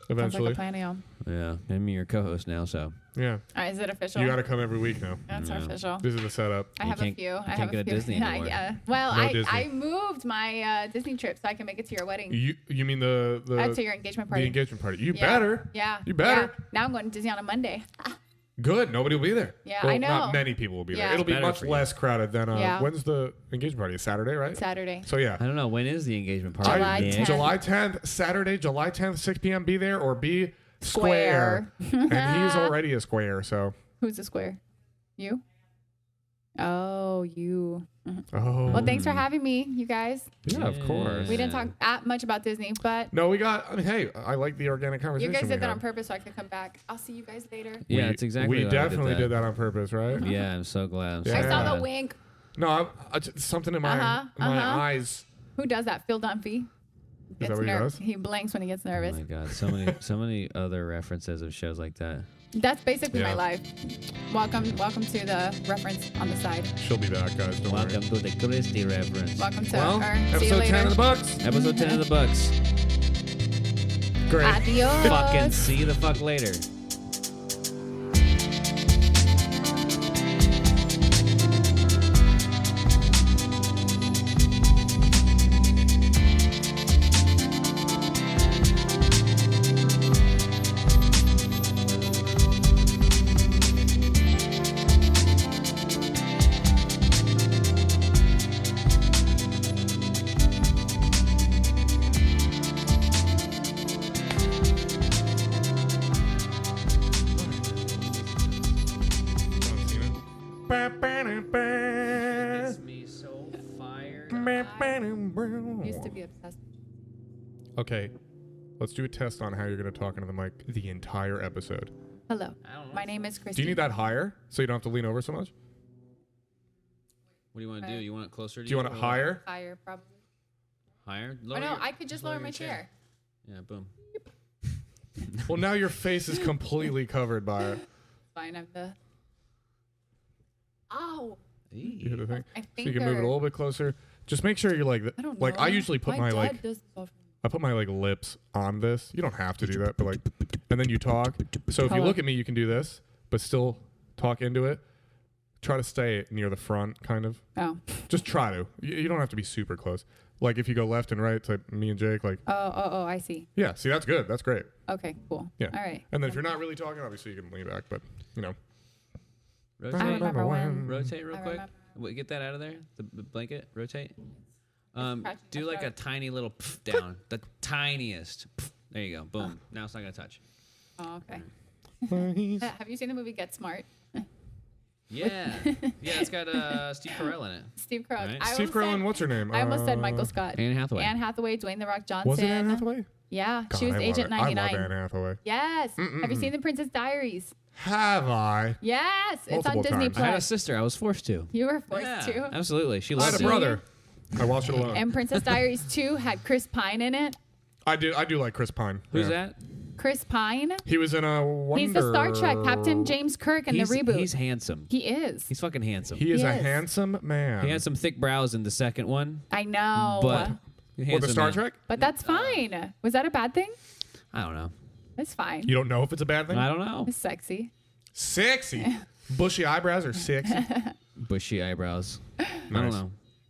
Sounds eventually. like a plan, y'all. Yeah. I'm your co-host now, so Yeah. All right, is it official? You got to come every week now. That's official. This is the setup. I You have a can't- few. I can't have go a to few. Disney anymore. Yeah. Well, No I Disney. moved my Disney trip so I can make it to your wedding. You mean the To your engagement the party. engagement party? You Yeah. better. Yeah. You better. Yeah. Now I'm going to Disney on a Monday. Good. Nobody will be there. Yeah, Well, I know. Not many people will be Yeah. there. It'll be Better much for you. less crowded than. Yeah. When's the engagement party? It's Saturday, right? Saturday. So yeah. I don't know. When is the engagement party? July Nick? 10th. July 10th, Saturday, July 10th, 6 p.m. Be there or be square. And he's already a square, so. Who's the square? You? Oh, you. Oh. Well, thanks for having me, you guys. Yeah, of course. We didn't talk much about Disney, but No, hey, I like the organic you conversation. guys we did that had. on purpose so I could come back. I'll see you guys later. Yeah, it's exactly. We why I definitely did that on purpose, right? Yeah, I'm so glad. I'm so Yeah. I saw glad. the wink. No, something in my eyes. Who does that? Phil Dunphy. Is that what he does? He blinks when he gets Oh nervous. my god, so many other references of shows like that. That's basically Yeah. my life. Welcome to the reference on the side. She'll be back, guys. Don't Welcome worry. to the Christy reference. Welcome to Well, our. See you episode later. 10 of the books. Episode 10 of the Bucks. Great. Adios. Fucking see you the fuck later. Me so fired. Used to be obsessed. Okay, let's do a test on how you're going to talk into the mic the entire episode. Hello. I don't know. My name is Christy. Do you need that higher so you don't have to lean over so much? What do you want to do? You want it closer to Do you want it or higher? Higher, probably. Higher? Oh Lower no, your- I could just lower my your chair. Yeah, boom. Well, now your face is completely covered by it. Fine, I'm the. Ow! You hear the thing? I So think you can move it a little bit closer. Just make sure you're like, I don't like know. I usually put my dad like, does this all for me. I put my like lips on this. You don't have to do that, but like, and then you talk. So if you Hello. look at me, you can do this, but still talk into it. Try to stay near the front, kind of. Oh. Just try to. You don't have to be super close. Like if you go left and right, it's like me and Jake. Like, Oh, I see. yeah. See, that's good. That's great. Okay, cool. Yeah. All right. And then if you're not really talking, obviously you can lean back. But you know, I Rotate. remember when. Rotate real I quick. remember. Wait, get that out of there. The blanket. Rotate. scratching Do my like a throat. tiny little pff down. The tiniest. Pff. There you go. Boom. Now it's not gonna touch. Oh, okay. Have you seen the movie Get Smart? Yeah. Yeah. It's got Steve Carell in it. Steve Carell. Right. I Steve almost Carell. said- What's her name? I almost said Michael Scott. Anne Hathaway. Anne Hathaway, Dwayne the Rock Johnson. Was it Anne Hathaway? Yeah, God, she was I love Agent it. I 99. love Anne Hathaway. Yes. Have you seen The Princess Diaries? Have I? Yes, it's Multiple on Disney times. I had a Plus. sister. I was forced to. You were forced Yeah, to. absolutely. She I loved had a it. brother. I watched it alone. And Princess Diaries 2 had Chris Pine in it. I do like Chris Pine. Who's Yeah. that? Chris Pine. He was in a Wonder. He's the Star Trek Captain James Kirk in the reboot. He's handsome. He is. He's fucking handsome. He is a Yes. handsome man. He had some thick brows in the second one, I know. but What, the handsome Star man. Trek? But that's fine. Was that a bad thing? I don't know. It's fine. You don't know if it's a bad thing? I don't know. It's sexy. Sexy. Bushy eyebrows are sexy. Bushy eyebrows. I Nice.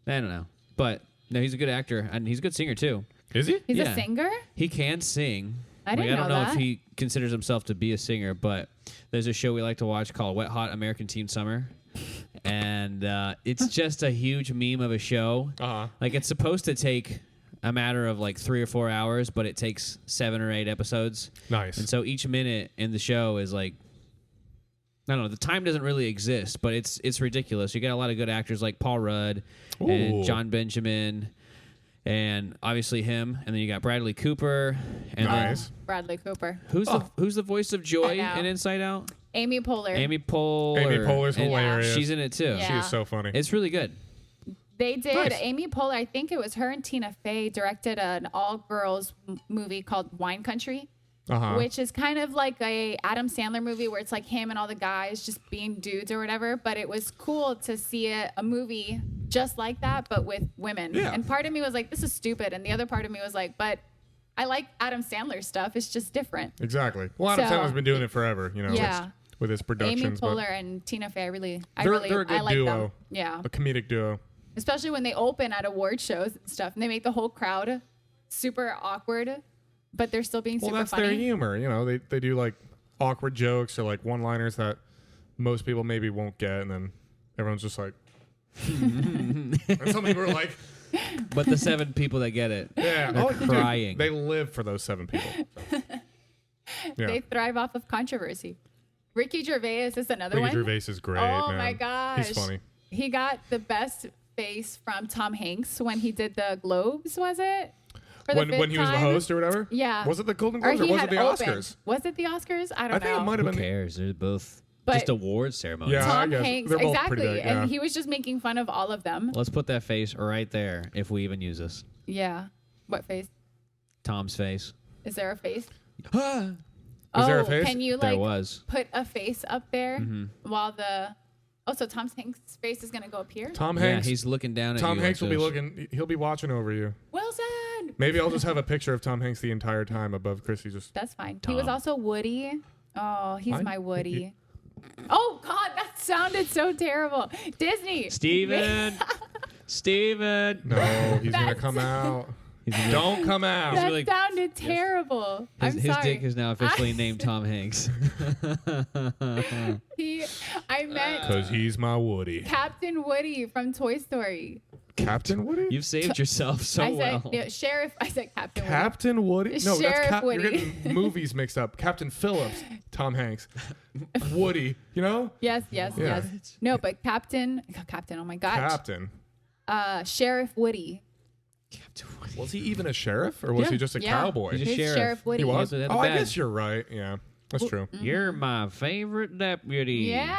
don't know. But no, he's a good actor and he's a good singer too. Is he? He's Yeah. a singer? He can sing. I didn't I don't know know if that. he considers himself to be a singer, but there's a show we like to watch called Wet Hot American Teen Summer. And it's just a huge meme of a show. Uh-huh. Like it's supposed to take a matter of like 3 or 4 hours, but it takes 7 or 8 episodes. Nice. And so each minute in the show is like, I don't know, the time doesn't really exist, but it's ridiculous. You got a lot of good actors like Paul Rudd Ooh. and John Benjamin And obviously him, and then you got Bradley Cooper, and Nice. Bradley Cooper. then who's the voice of Joy I know. in Inside Out? Amy Poehler. Amy Poehler. Amy Poehler's And hilarious. She's in it too. Yeah. She is so funny. It's really good. They did. Nice. Amy Poehler, I think it was her and Tina Fey directed an all-girls movie called Wine Country, which is kind of like a Adam Sandler movie where it's like him and all the guys just being dudes or whatever. But it was cool to see a movie just like that, but with women. Yeah. And part of me was like, this is stupid. And the other part of me was like, but I like Adam Sandler stuff. It's just different. Exactly. Well, Adam So- Sandler's been doing it forever, you know, Yeah. with his productions. Amy but Poehler and Tina Fey, they're a good I like duo. them. Yeah. A comedic duo. Especially when they open at award shows and stuff, and they make the whole crowd super awkward, but they're still being Well, super that's funny. their humor. You know, they do like awkward jokes or like one-liners that most people maybe won't get, and then everyone's just like, and some people are like, But the 7 people that get it, yeah, they're dude, crying. they live for those 7 people. So. Yeah, They thrive off of controversy. Ricky Gervais is another Ricky one. Gervais is great. Oh man. my gosh, he's funny. He got the best face from Tom Hanks when he did the Globes. Was it? For the When fifth he was the time? host or whatever. Yeah. Was it the Golden Or Globes or he was had it the opened. Oscars? Was it the Oscars? I don't I think know. it might have Who been. cares? They're both But- just award ceremonies. Yeah. I Tom guess. Hanks, They're both exactly, pretty big, yeah. and he was just making fun of all of them. Let's put that face right there if we even use this. Yeah. What face? Tom's face. Is there a face? Was there a face? Can you There like was. put a face up there while the? Oh, so Tom Hanks' face is gonna go up here. Tom Yeah, Hanks. he's looking down at Tom you. Hanks will like be this. looking. He'll be watching over you. Wilson. Maybe I'll just have a picture of Tom Hanks the entire time above Christy. Just That's fine. He was Tom. also Woody. Oh, he's I- my Woody. Oh God, that sounded so terrible. Disney. Steven! Steven! no. He's gonna That's- come out. He's gonna be Don't come out. That like- sounded terrible. His, I'm his sorry. dick is now officially named Tom Hanks. I meant Because he's my Woody. Captain Woody from Toy Story. Captain Woody. You've saved yourself so I said well. yeah, Sheriff. I said Captain Woody. Captain Woody. No, Sheriff that's Woody. You're getting movies mixed up. Captain Phillips. Tom Hanks. Woody. You know. Yes. Yeah. No, but Captain. Oh my gosh. Captain. Sheriff Woody. Was he even a sheriff or was Yeah. he just a Yeah. cowboy? He's a He's sheriff. Sheriff Woody. He was. He had the Oh, I badge. guess you're right. Yeah, that's true. You're my favorite deputy. Yeah.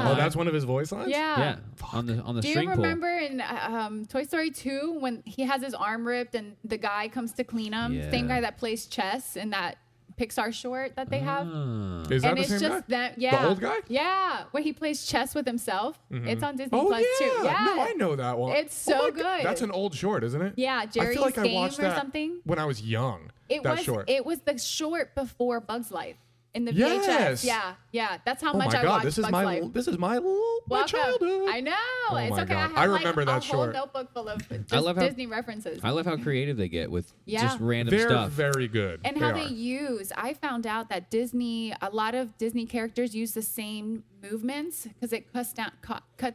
Oh, that's one of his voice lines. Yeah. Yeah. On the Do you string pull. remember in Toy Story 2 when he has his arm ripped and the guy comes to clean him? Yeah. Same guy that plays chess in that Pixar short that they have. Ah. Is that And the it's same just guy? that, yeah. The old guy? Yeah, where he plays chess with himself. It's on Disney Oh Plus yeah. too. Yeah. No, I know that one. It's so my good. God. That's an old short, isn't it? Yeah, I Jerry's feel like I Game watched or that something. when I was young. It that was short. it was the short before Bug's Life in the Yes. VHS. Yeah. That's how oh much my I God, watched this is Bug's my Life. this is my Welcome. childhood. I know. Oh it's my okay. God. I have remember that a whole short. notebook full of just I love how- Disney references. I love how creative they get with Yeah. just random They're stuff. very good. And how they use, I found out that a lot of Disney characters use the same movements because it cuts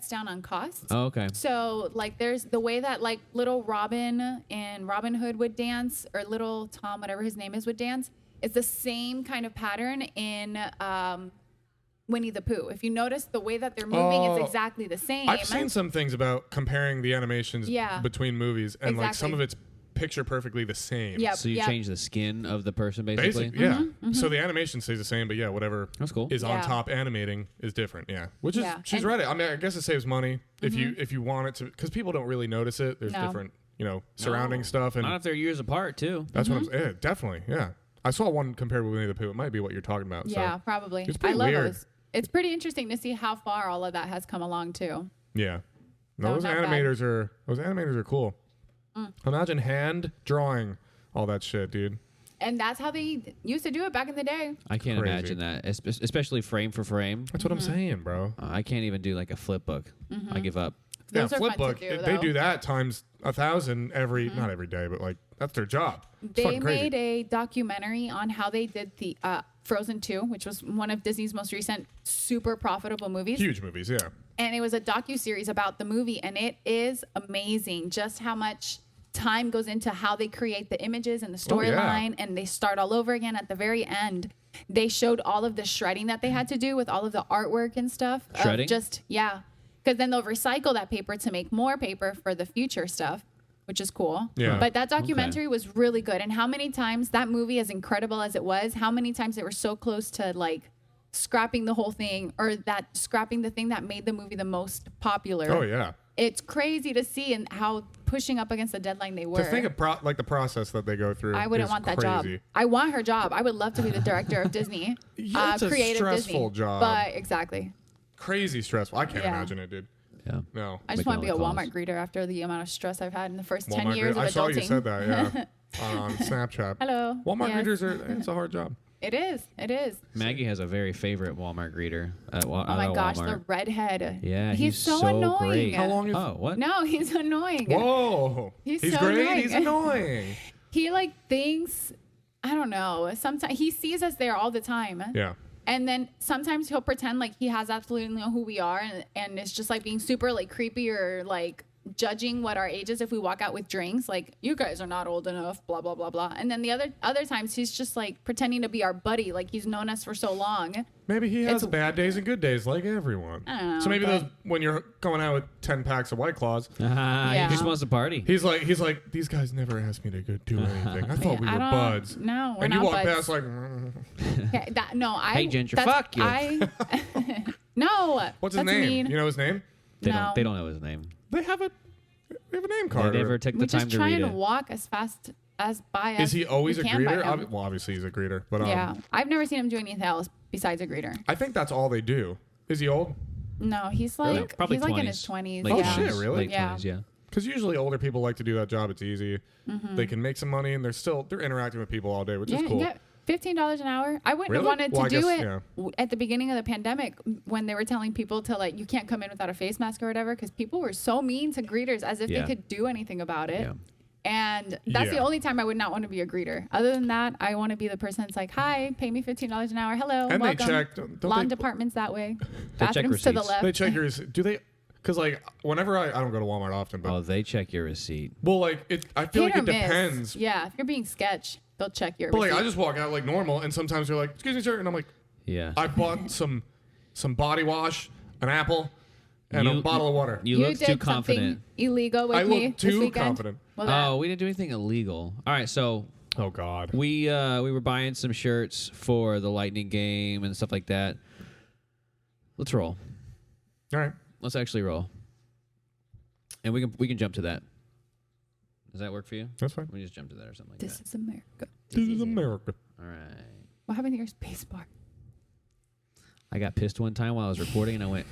down on costs. Oh, okay. So like there's the way that like little Robin and Robin Hood would dance or little Tom, whatever his name is, would dance. It's the same kind of pattern in Winnie the Pooh. If you notice the way that they're moving, Oh, it's exactly the same. I've seen some things about comparing the animations Yeah. between movies, and like some Exactly. of it's picture perfectly the same. Yep, So you yep. change the skin of the person, basically. Basically, yeah. So the animation stays the same, but yeah, whatever That's cool. is on Yeah. top animating is different. Yeah, which is Yeah. she's And- right. I mean, I guess it saves money if you want it to, because people don't really notice it. There's No. different surrounding stuff, and Not if they're years apart, too. that's what I'm saying. Yeah, definitely. Yeah, I saw one compared with Winnie the Pooh. It might be what you're talking about. Yeah, So. probably. It's I pretty love weird. those. It's pretty interesting to see how far all of that has come along too. Yeah. No, No, those not bad. animators are cool. Imagine hand drawing all that shit, dude. And that's how they used to do it back in the day. I can't Crazy. imagine that, especially frame for frame. That's what I'm saying, bro. I can't even do like a flip book. I give up. Those yeah, are flip fun book. to do, They though. do that times 1,000 every, not every day, but like that's their job. It's They fucking crazy. made a documentary on how they did the Frozen 2, which was one of Disney's most recent super profitable movies. Huge movies, yeah. And it was a docuseries about the movie, and it is amazing just how much time goes into how they create the images and the Oh, yeah. storyline, and they start all over again at the very end. They showed all of the shredding that they had to do with all of the artwork and stuff. Shredding? Because then they'll recycle that paper to make more paper for the future stuff. which is cool. Yeah. But that documentary was really good. And how many times that movie, as incredible as it was, how many times they were so close to like scrapping the whole thing, or that scrapping the thing that made the movie the most popular. Oh yeah. It's crazy to see and how pushing up against the deadline they were. To think of like the process that they go through. I wouldn't is want that crazy. job. I want her job. I would love to be the director of Disney. Yeah, it's a creative stressful Disney. job. But exactly. Crazy stressful. I can't Yeah. imagine it, dude. Yeah. No. I just Making want to be a all the calls. Walmart greeter after the amount of stress I've had in the first 10 Walmart years greeter. of I saw adulting. you said that, yeah. On Snapchat. Hello. Walmart Yes. greeters it's a hard job. It is. It is. Maggie has a very favorite Walmart greeter. Oh my gosh, Walmart. the redhead. Yeah, he's so annoying. great. How long is Oh, what? No, he's annoying. Whoa. He's He's so great. annoying. He's annoying. He like thinks, I don't know. Sometimes he sees us there all the time. Yeah. And then sometimes he'll pretend like he has absolutely know who we are, and it's just like being super like creepy or like judging what our age is if we walk out with drinks. Like, you guys are not old enough, blah blah blah blah. And then the other times he's just like pretending to be our buddy, like he's known us for so long. Maybe he has It's- bad days and good days like everyone. I don't know, so maybe but- those when you're going out with 10 packs of White Claws, He just wants to party. he's like these guys never asked me to go do anything. I thought we I were don't- buds. No, we're and not you walk buds. past like Okay, Hey, Ginger, fuck you. No. what's his that's name? Mean. You know his name? They No. don't know his name. They have a name They card. never took the We time just to try read and it. walk as fast as by as Is he always we a can by greeter? him. Well, obviously he's a greeter, but Yeah, I've never seen him do anything else besides a greeter. I think that's all they do. Is he old? No, he's Really? like Probably he's like in 20s. his 20s. Late Oh, yeah. shit, really? Late Yeah. 20s, yeah. Because usually older people like to do that job. It's easy. Mm-hmm. They can make some money, and they're interacting with people all day, which Yeah, is cool. yeah. $15 an hour. I wouldn't Really? have wanted Well, I to do guess, it yeah. at the beginning of the pandemic when they were telling people to like, you can't come in without a face mask or whatever, because people were so mean to greeters as if Yeah. they could do anything about it. Yeah. And that's the Yeah. only time I would not want to be a greeter. Other than that, I want to be the person that's like, hi, pay me $15 an hour. Hello, And welcome. they check. Don't Lawn they, departments that way. check Bathrooms to the receipts. left. they check yours. Do they? Because like whenever I don't go to Walmart often, but Oh, they check your receipt. well, like I feel Hit like or it miss. depends. Yeah, if you're being sketch, they'll check your But like I receipt. just walk out like normal, and sometimes they're like, "Excuse me, sir," and I'm like, Yeah. "I bought some body wash, an apple, and a You- bottle of water." You look did too confident. something illegal with I me look this too weekend. confident. Well, that- Oh, we didn't do anything illegal. All right, so Oh God. we were buying some shirts for the Lightning game and stuff like that. Let's roll. All right. Let's actually roll. And we can jump to that. Does that work for you? That's fine. We just jump to that or something like This that. is America. This is America. All right. What happened to your space bar? I got pissed one time while I was recording, and I went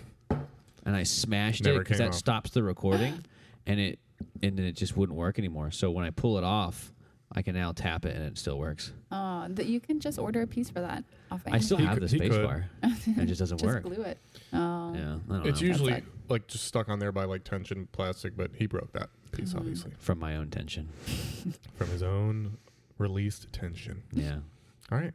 and I smashed Never it because came that off. stops the recording, and then it just wouldn't work anymore. So when I pull it off, I can now tap it, and it still works. You can just order a piece for that. Off I still have the he space could. bar. It just doesn't just work. glue it. Oh, Yeah, I don't It's know. usually sad. like just stuck on there by like tension plastic, but he broke that piece obviously From my own tension. from his own released tension. Yeah. All right.